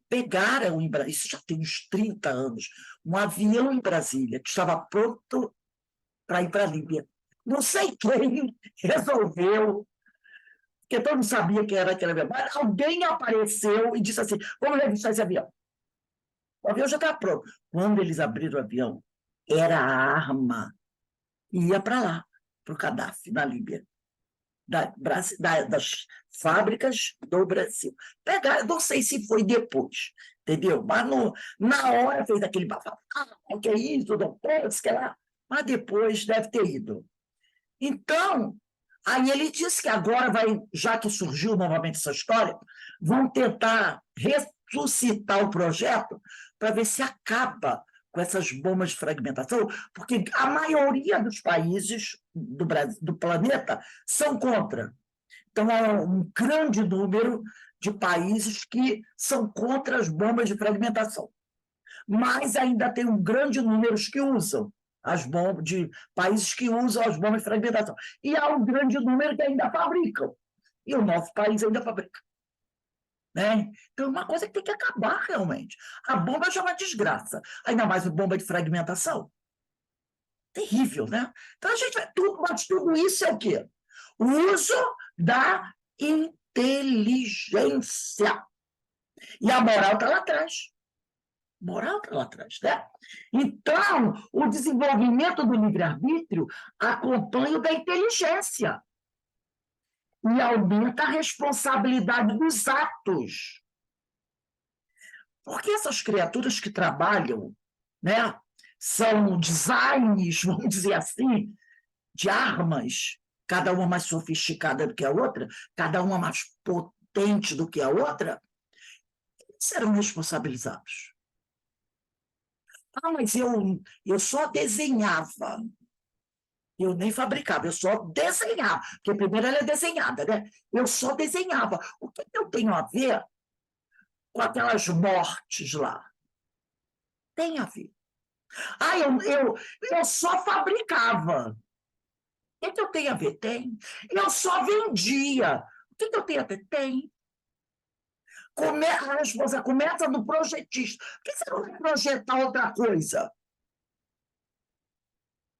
pegaram, isso já tem uns 30 anos, um avião em Brasília, que estava pronto para ir para a Líbia. Não sei quem resolveu, porque todo mundo sabia que era aquele avião, mas alguém apareceu e disse assim, vamos revistar esse avião. O avião já estava pronto. Quando eles abriram o avião, era a arma que ia para lá, para o Gaddafi, na Líbia. Das fábricas do Brasil. Não sei se foi depois, entendeu? Mas na hora fez aquele bafafá, o que é isso, não pode, que lá. Mas depois deve ter ido. Então, aí ele disse que agora já que surgiu novamente essa história, vão tentar ressuscitar o projeto para ver se acaba com essas bombas de fragmentação, porque a maioria dos países do Brasil, do planeta são contra. Então, há um grande número de países que são contra as bombas de fragmentação. Mas ainda tem um grande número que usam as bombas, de países que usam as bombas de fragmentação. E há um grande número que ainda fabricam. E o nosso país ainda fabrica. Né? Então, é uma coisa que tem que acabar realmente. A bomba já é uma desgraça. Ainda mais a bomba de fragmentação. Terrível, né? Então, a gente vai... Mas tudo isso é o quê? O uso da inteligência. E a moral está lá atrás. Moral está lá atrás, né? Então, o desenvolvimento do livre-arbítrio acompanha o da inteligência e aumenta a responsabilidade dos atos. Porque essas criaturas que trabalham, né, são designs, vamos dizer assim, de armas, cada uma mais sofisticada do que a outra, cada uma mais potente do que a outra, serão responsabilizados. Ah, mas eu só desenhava. Eu nem fabricava, eu só desenhava. Porque primeiro ela é desenhada, né? Eu só desenhava. O que eu tenho a ver com aquelas mortes lá? Tem a ver. Ah, eu só fabricava. O que eu tenho a ver? Tem. Eu só vendia. O que eu tenho a ver? Tem. A resposta começa no projetista. Por que você não vai projetar outra coisa?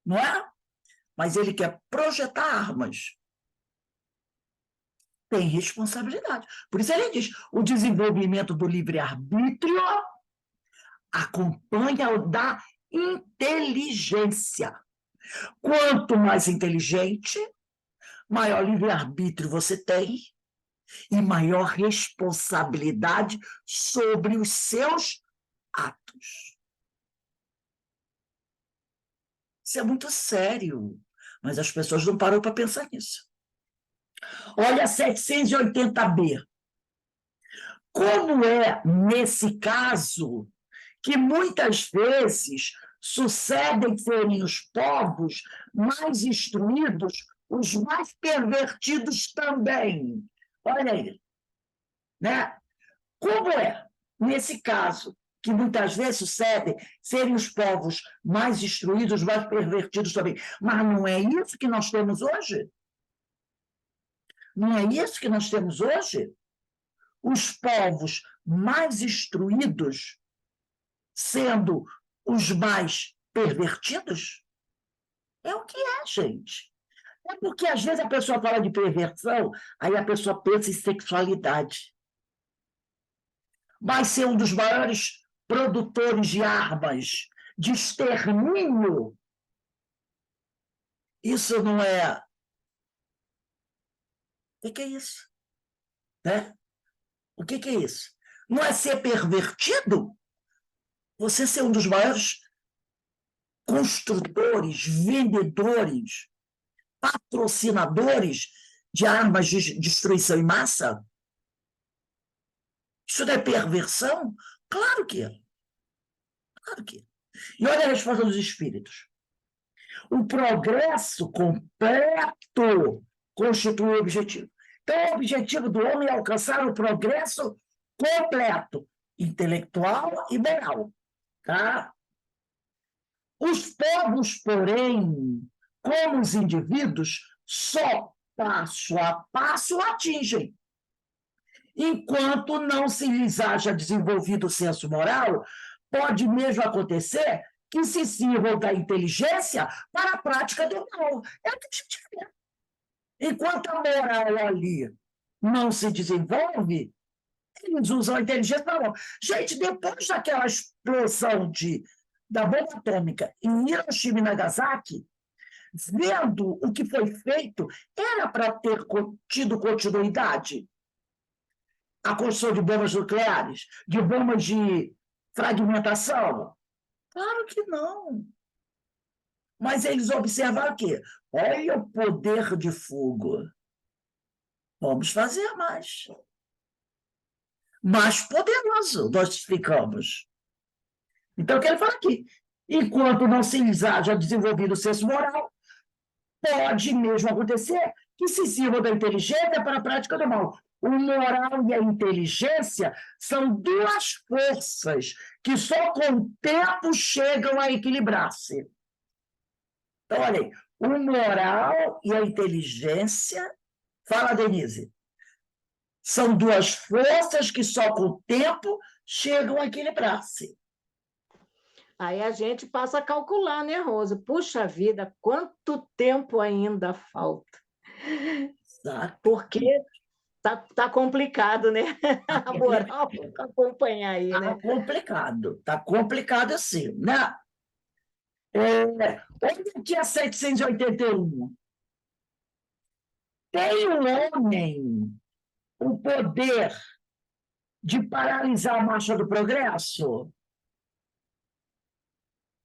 Não é? Mas ele quer projetar armas. Tem responsabilidade. Por isso ele diz, o desenvolvimento do livre-arbítrio acompanha o da inteligência. Quanto mais inteligente, maior livre-arbítrio você tem e maior responsabilidade sobre os seus atos. Isso é muito sério, mas as pessoas não param para pensar nisso. Olha 780b. Como é, nesse caso, que muitas vezes sucedem serem os povos mais instruídos, os mais pervertidos também. Olha aí. Né? Como é, nesse caso, que muitas vezes sucedem serem os povos mais instruídos, os mais pervertidos também. Mas não é isso que nós temos hoje? Não é isso que nós temos hoje? Os povos mais instruídos sendo os mais pervertidos? É o que é, gente. É porque, às vezes, a pessoa fala de perversão, aí a pessoa pensa em sexualidade. Vai ser um dos maiores produtores de armas, de extermínio. Isso não é... O que é isso? Né? O que é isso? Não é ser pervertido? Você ser um dos maiores construtores, vendedores, patrocinadores de armas de destruição em massa? Isso não é perversão? Claro que é. Claro que é. E olha a resposta dos espíritos. O progresso completo constitui o objetivo. Então, o objetivo do homem é alcançar o progresso completo, intelectual e moral. Tá? Os povos, porém, como os indivíduos, só passo a passo atingem. Enquanto não se lhes haja desenvolvido o senso moral, pode mesmo acontecer que se sirvam da inteligência para a prática do mal. É o que a gente vê. Enquanto a moral ali não se desenvolve, eles usam a inteligência para mal. Gente, depois daquela explosão da bomba atômica em Hiroshima e Nagasaki, vendo o que foi feito, era para ter tido continuidade a construção de bombas nucleares, de bombas de fragmentação? Claro que não. Mas eles observaram o quê? Olha o poder de fogo. Vamos fazer mais. Mais poderoso nós ficamos. Então, eu quero falar aqui. Enquanto não se haja desenvolvido o senso moral, pode mesmo acontecer que se sirva da inteligência para a prática do mal. O moral e a inteligência são duas forças que só com o tempo chegam a equilibrar-se. Então, olha aí, o moral e a inteligência, fala, Denise, são duas forças que só com o tempo chegam a equilibrar-se. Aí a gente passa a calcular, né, Rosa? Puxa vida, quanto tempo ainda falta? Exato. Porque tá complicado, né? A moral acompanhar aí, né? Tá complicado assim, né? Olha aqui a 781. Tem um homem o poder de paralisar a marcha do progresso?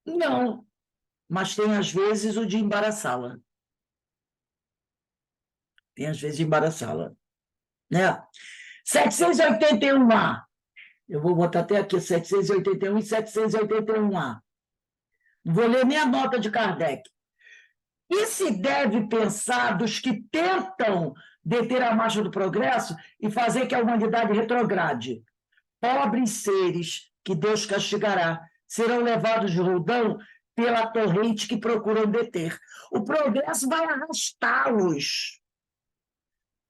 Não, mas tem às vezes o de embaraçá-la. Tem às vezes de embaraçá-la, né? 781A. Eu vou botar até aqui 781 e 781A. Não vou ler nem a nota de Kardec. E se deve pensar dos que tentam deter a marcha do progresso e fazer que a humanidade retrograde? Pobres seres que Deus castigará serão levados de roldão pela torrente que procuram deter. O progresso vai arrastá-los.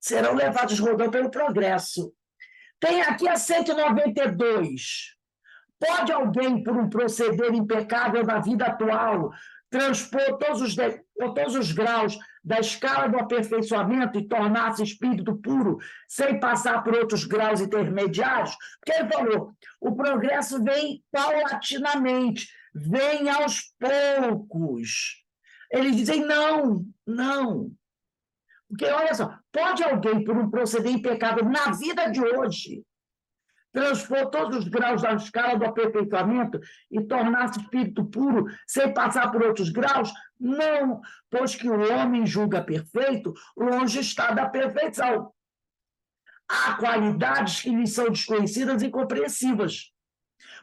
Serão levados de roldão pelo progresso. Tem aqui a 192. Pode alguém, por um proceder impecável da vida atual, transpor todos os graus da escala do aperfeiçoamento e tornar-se espírito puro, sem passar por outros graus intermediários? Porque ele falou, o progresso vem paulatinamente, vem aos poucos. Eles dizem não, não. Porque, olha só, pode alguém, por um proceder impecável na vida de hoje, transpor todos os graus da escala do aperfeiçoamento e tornar-se espírito puro sem passar por outros graus? Não, pois que o homem julga perfeito, longe está da perfeição. Há qualidades que lhe são desconhecidas e incompreensíveis.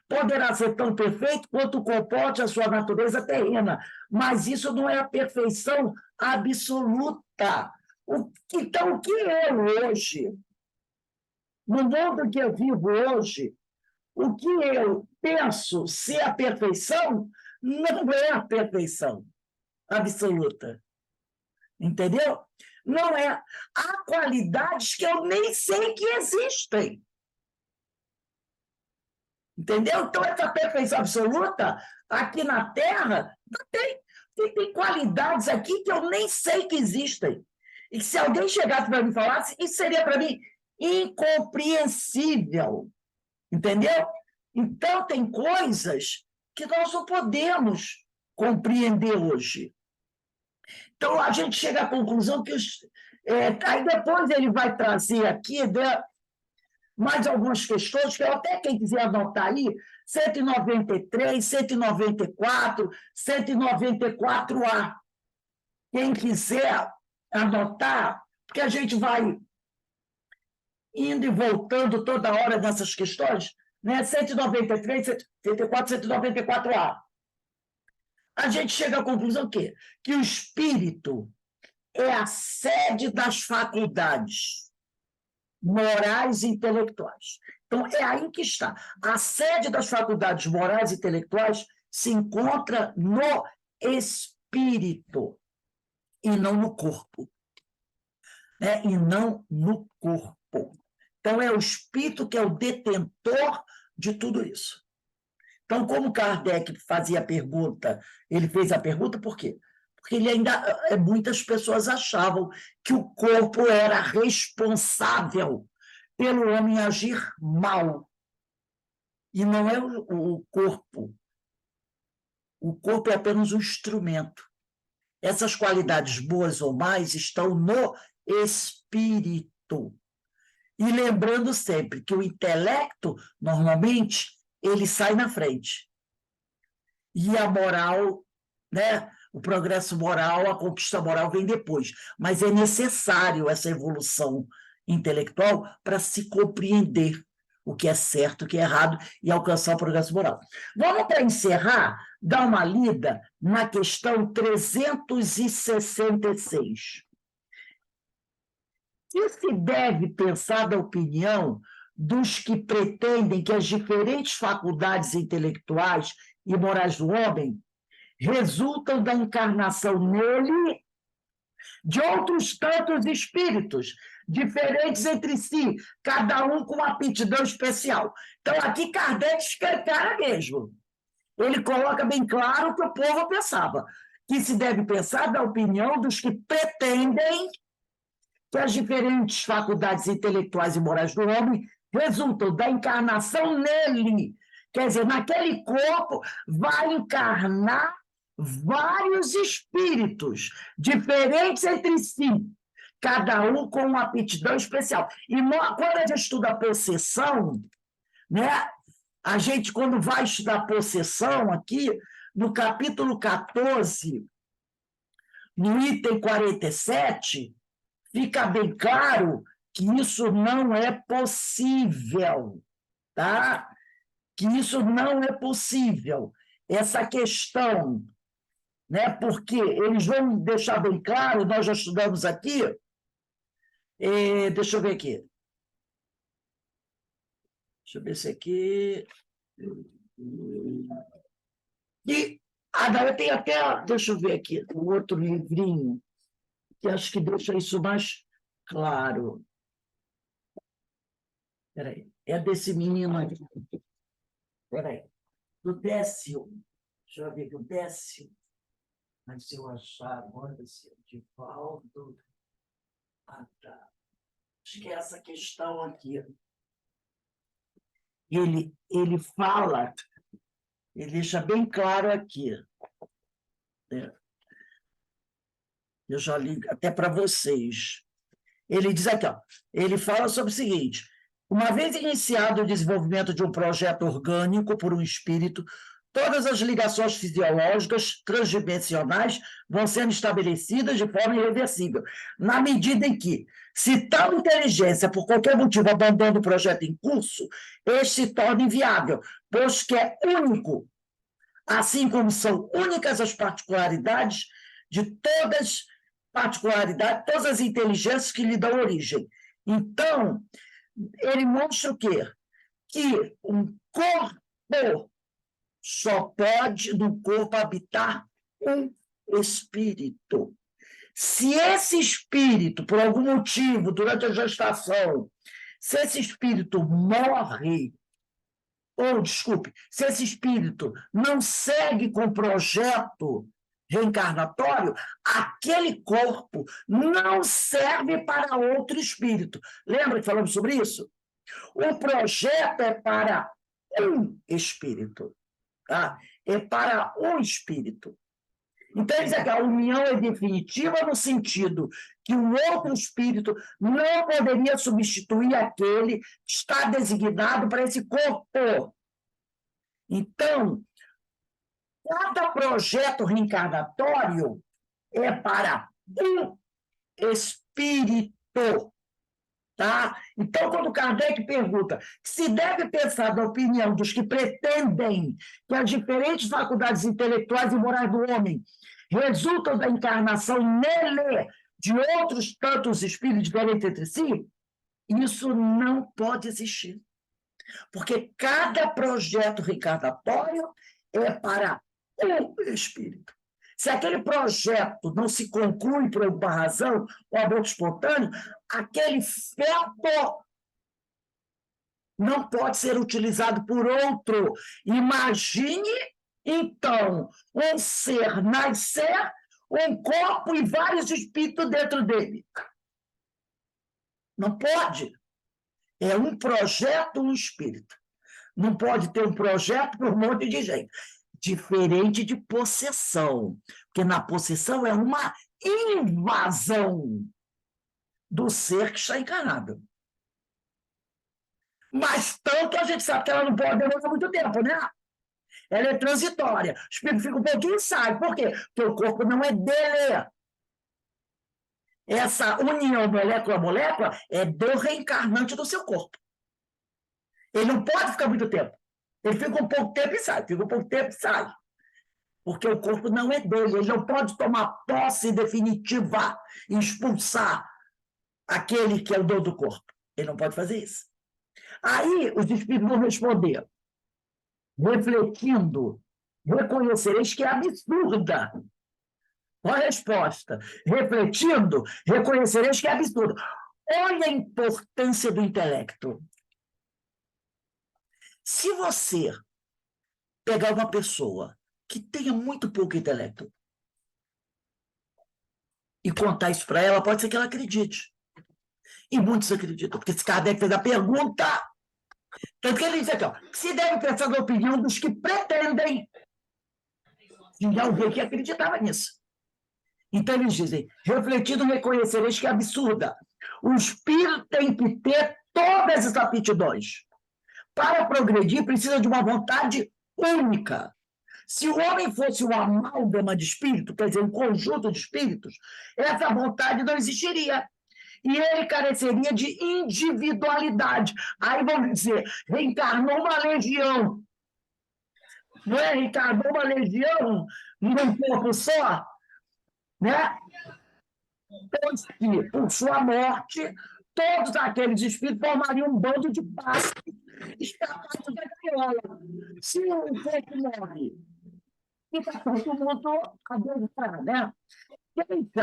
Poderá ser tão perfeito quanto comporte a sua natureza terrena, mas isso não é a perfeição absoluta. Então, o que é hoje? No mundo que eu vivo hoje, o que eu penso ser a perfeição não é a perfeição absoluta. Entendeu? Não é. Há qualidades que eu nem sei que existem. Entendeu? Então, essa perfeição absoluta, aqui na Terra, tem qualidades aqui que eu nem sei que existem. E se alguém chegasse para mim e falasse, isso seria para mim incompreensível, entendeu? Então, tem coisas que nós não podemos compreender hoje. Então, a gente chega à conclusão que aí depois ele vai trazer aqui, né, mais algumas questões, que eu até quem quiser anotar aí, 193, 194, 194A. Quem quiser anotar, porque a gente vai indo e voltando toda hora nessas questões, né? 193, 194, 194A. A gente chega à conclusão que o espírito é a sede das faculdades morais e intelectuais. Então, é aí que está. A sede das faculdades morais e intelectuais se encontra no espírito e não no corpo. Né? E não no corpo. Então, é o espírito que é o detentor de tudo isso. Então, como Kardec fazia a pergunta, ele fez a pergunta por quê? Porque ele muitas pessoas achavam que o corpo era responsável pelo homem agir mal. E não é o corpo. O corpo é apenas um instrumento. Essas qualidades boas ou mais estão no espírito. E lembrando sempre que o intelecto, normalmente, ele sai na frente. E a moral, né, o progresso moral, a conquista moral vem depois. Mas é necessário essa evolução intelectual para se compreender o que é certo, o que é errado, e alcançar o progresso moral. Vamos, para encerrar, dar uma lida na questão 366. Que se deve pensar da opinião dos que pretendem que as diferentes faculdades intelectuais e morais do homem resultam da encarnação nele de outros tantos espíritos, diferentes entre si, cada um com uma aptidão especial. Então, aqui Kardec escancara mesmo. Ele coloca bem claro o que o povo pensava, que se deve pensar da opinião dos que pretendem que as diferentes faculdades intelectuais e morais do homem resultam da encarnação nele. Quer dizer, naquele corpo vai encarnar vários espíritos, diferentes entre si, cada um com uma aptidão especial. E quando a gente estuda a possessão, né, a gente, quando vai estudar a possessão aqui, no capítulo 14, no item 47, fica bem claro que isso não é possível, tá? Que isso não é possível. Essa questão, né? Porque eles vão deixar bem claro, nós já estudamos aqui, deixa eu ver aqui. Deixa eu ver se aqui. E, eu tenho até, deixa eu ver aqui, um outro livrinho, que acho que deixa isso mais claro. Espera aí, é desse menino aqui. Espera aí, do Décio. Deixa eu ver aqui, o Décio. Mas se eu achar agora, esse Edivaldo. Ah, tá. Acho que é essa questão aqui. Ele fala, ele deixa bem claro aqui. Eu já li até para vocês. Ele diz aqui, ó, ele fala sobre o seguinte: uma vez iniciado o desenvolvimento de um projeto orgânico por um espírito, todas as ligações fisiológicas transdimensionais vão sendo estabelecidas de forma irreversível, na medida em que, se tal inteligência, por qualquer motivo, abandona o projeto em curso, este se torna inviável, pois que é único, assim como são únicas as particularidades de todas as inteligências que lhe dão origem. Então, ele mostra o quê? Que um corpo só pode no corpo habitar um espírito. Se esse espírito, por algum motivo, durante a gestação, se esse espírito morre, ou, desculpe, se esse espírito não segue com o projeto reencarnatório, aquele corpo não serve para outro espírito. Lembra que falamos sobre isso? O projeto é para um espírito. Tá? É para um espírito. Então, a união é definitiva no sentido que o outro espírito não poderia substituir aquele que está designado para esse corpo. Então, cada projeto reencarnatório é para um espírito. Tá? Então, quando Kardec pergunta se deve pensar da opinião dos que pretendem que as diferentes faculdades intelectuais e morais do homem resultam da encarnação nele de outros tantos espíritos diferentes entre si, isso não pode existir. Porque cada projeto reencarnatório é para um espírito. Se aquele projeto não se conclui por alguma razão, ou aborto espontâneo, aquele feto não pode ser utilizado por outro. Imagine, então, um ser nascer, um corpo e vários espíritos dentro dele. Não pode. É um projeto, um espírito. Não pode ter um projeto por um monte de gente. Diferente de possessão, porque na possessão é uma invasão do ser que está encarnado. Mas tanto a gente sabe que ela não pode demorar muito tempo, né? Ela é transitória. O espírito fica um pouquinho e sai. Por quê? Porque o corpo não é dele. Essa união molécula-molécula é do reencarnante do seu corpo. Ele não pode ficar muito tempo. Ele fica um pouco tempo e sai, fica um pouco tempo e sai. Porque o corpo não é dele, ele não pode tomar posse definitiva e expulsar aquele que é o dono do corpo. Ele não pode fazer isso. Aí os espíritos vão responder, refletindo, reconhecereis que é absurda. Olha a resposta. Refletindo, reconhecereis que é absurda. Olha a importância do intelecto. Se você pegar uma pessoa que tenha muito pouco intelecto e contar isso para ela, pode ser que ela acredite. E muitos acreditam, porque esse Kardec fez a pergunta. Tanto que ele diz aqui, ó, se deve pensar na opinião dos que pretendem. E alguém que acreditava nisso. Então eles dizem, refletindo, reconhecereis que é absurda. O espírito tem que ter todas as aptidões. Para progredir, precisa de uma vontade única. Se o homem fosse uma amálgama de espírito, quer dizer, um conjunto de espíritos, essa vontade não existiria. E ele careceria de individualidade. Aí vamos dizer, reencarnou uma legião. Não é? Reencarnou uma legião num corpo só, né? Então, por sua morte, todos aqueles espíritos formariam um bando de pássaros escapados da gaiola. Se o corpo morre, fica todo mundo a dançar, né?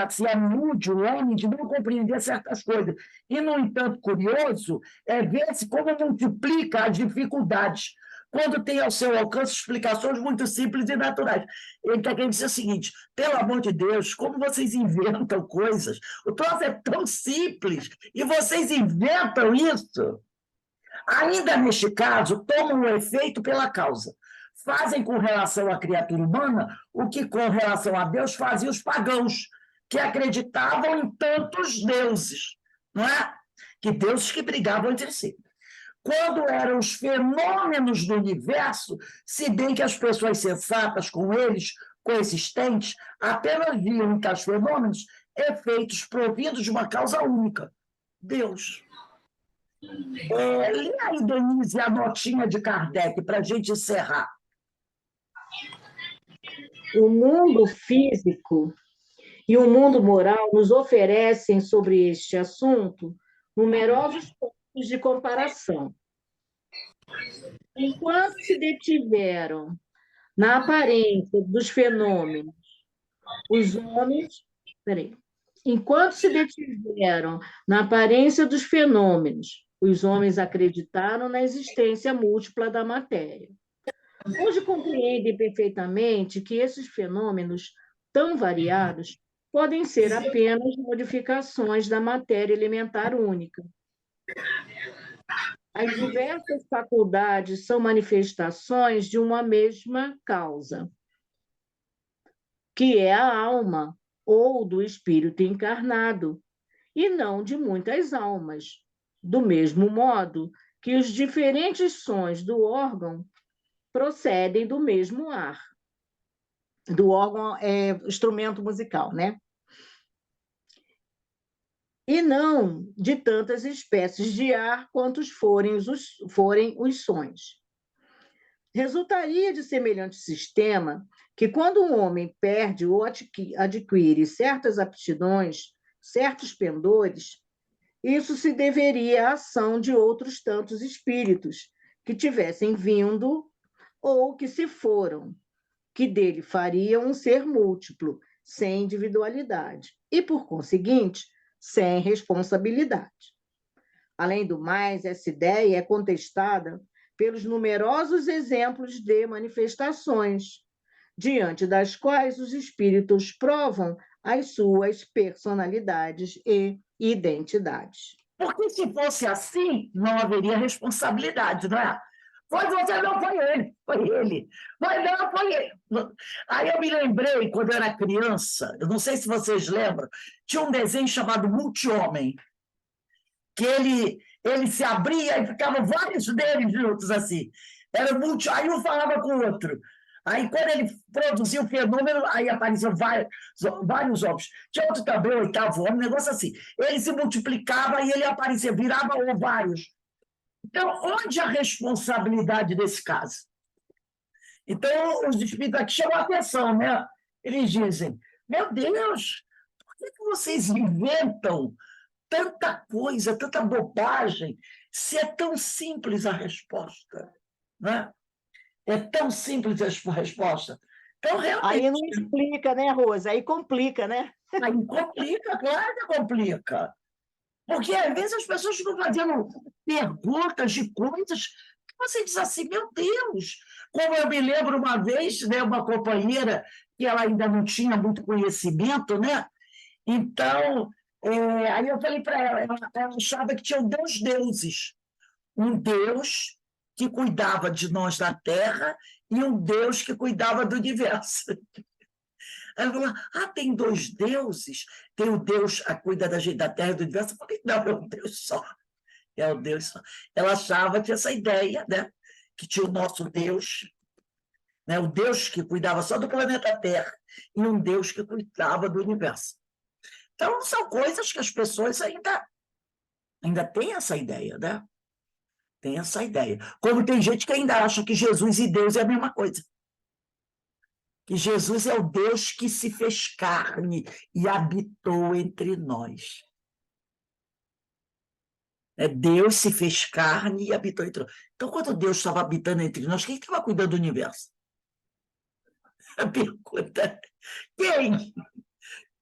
Se é múde o homem de não compreender certas coisas. E, no entanto, curioso é ver-se como multiplica as dificuldades, quando tem ao seu alcance explicações muito simples e naturais. Ele está querendo dizer o seguinte, pelo amor de Deus, como vocês inventam coisas? O troço é tão simples, e vocês inventam isso? Ainda neste caso, tomam o efeito pela causa. Fazem com relação à criatura humana o que com relação a Deus faziam os pagãos, que acreditavam em tantos deuses, não é? Que deuses que brigavam entre si. Quando eram os fenômenos do universo, se bem que as pessoas sensatas com eles, coexistentes, apenas viam em tais fenômenos efeitos provindos de uma causa única, Deus. Lê aí, Denise, a notinha de Kardec para a gente encerrar. O mundo físico e o mundo moral nos oferecem, sobre este assunto, numerosos pontos de comparação. Enquanto se detiveram na aparência dos fenômenos, os homens. Enquanto se detiveram na aparência dos fenômenos, os homens acreditaram na existência múltipla da matéria. Hoje compreendem perfeitamente que esses fenômenos tão variados podem ser apenas modificações da matéria elementar única. As diversas faculdades são manifestações de uma mesma causa, que é a alma, ou do espírito encarnado, e não de muitas almas, do mesmo modo que os diferentes sons do órgão procedem do mesmo ar. Do órgão é instrumento musical, né? E não de tantas espécies de ar quantos forem os sons. Resultaria de semelhante sistema que, quando um homem perde ou adquire certas aptidões, certos pendores, isso se deveria à ação de outros tantos espíritos que tivessem vindo ou que se foram, que dele fariam um ser múltiplo, sem individualidade, e, por conseguinte, sem responsabilidade. Além do mais, essa ideia é contestada pelos numerosos exemplos de manifestações, diante das quais os espíritos provam as suas personalidades e identidades. Porque se fosse assim, não haveria responsabilidade, não é? Foi você, não foi ele, foi ele. Foi ele. Aí eu me lembrei, quando eu era criança, eu não sei se vocês lembram, tinha um desenho chamado Multi-Homem, que ele se abria e ficavam vários deles juntos, assim. Era aí um falava com o outro. Aí, quando ele produzia o fenômeno, aí apareciam vários homens. Tinha outro também, o oitavo homem, um negócio assim. Ele se multiplicava e ele aparecia, virava vários. Então, onde a responsabilidade desse caso? Então, os espíritos aqui chamam a atenção, né? Eles dizem, meu Deus, por que vocês inventam tanta coisa, tanta bobagem, se é tão simples a resposta, né? É tão simples a resposta. Então, realmente... Aí não explica, né, Rosa? Aí complica, né? Aí complica, claro que complica. Porque, às vezes, as pessoas ficam fazendo perguntas de coisas que você diz assim, meu Deus! Como eu me lembro uma vez, né, uma companheira que ela ainda não tinha muito conhecimento, né? Então, aí eu falei para ela achava que tinham dois deuses. Um Deus que cuidava de nós na Terra e um Deus que cuidava do universo. Aí ela falou, tem dois deuses? Tem o Deus que cuida da gente da Terra e do universo? Eu falei, não, é um Deus só. É o Deus só. Ela achava que essa ideia, né, que tinha o nosso Deus, né, o Deus que cuidava só do planeta Terra e um Deus que cuidava do universo. Então, são coisas que as pessoas ainda têm essa ideia, né? Tem essa ideia. Como tem gente que ainda acha que Jesus e Deus é a mesma coisa. Que Jesus é o Deus que se fez carne e habitou entre nós. Deus se fez carne e habitou entre nós. Então, quando Deus estava habitando entre nós, quem estava cuidando do universo? A pergunta é, quem?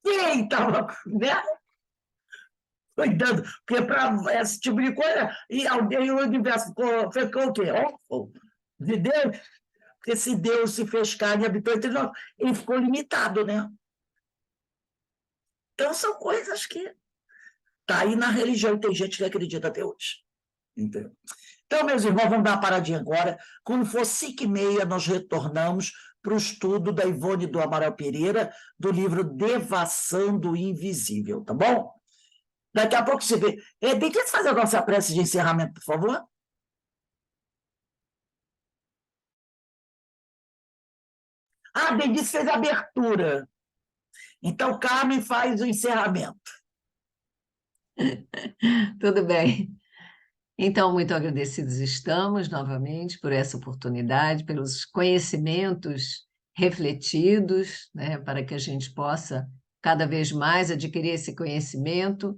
Quem estava, né, cuidando? Porque para esse tipo de coisa, e alguém no universo ficou o quê? Órfão de Deus? Porque se Deus se fez carne e habitou entre nós, ele ficou limitado, né? Então, são coisas que está aí na religião, e tem gente que acredita até hoje. Entendeu? Então, meus irmãos, vamos dar uma paradinha agora. Quando for 5h30, nós retornamos para o estudo da Ivone do Amaral Pereira, do livro Devassando o Invisível, tá bom? Daqui a pouco você vê. Deixa eu fazer a nossa prece de encerramento, por favor. Denise fez a abertura. Então, Carmen faz o encerramento. Tudo bem. Então, muito agradecidos estamos novamente por essa oportunidade, pelos conhecimentos refletidos, né, para que a gente possa cada vez mais adquirir esse conhecimento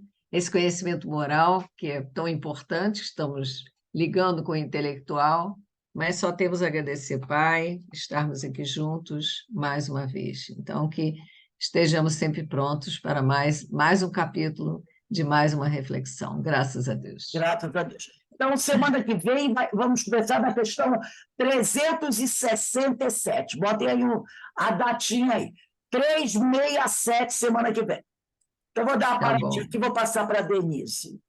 moral, que é tão importante, estamos ligando com o intelectual, mas só temos a agradecer, Pai, estarmos aqui juntos mais uma vez. Então, que estejamos sempre prontos para mais um capítulo de mais uma reflexão. Graças a Deus. Graças a Deus. Então, semana que vem, vamos começar na questão 367. Botem aí a datinha aí. 367, semana que vem. Então, vou dar uma paradinha aqui e vou passar para a Denise.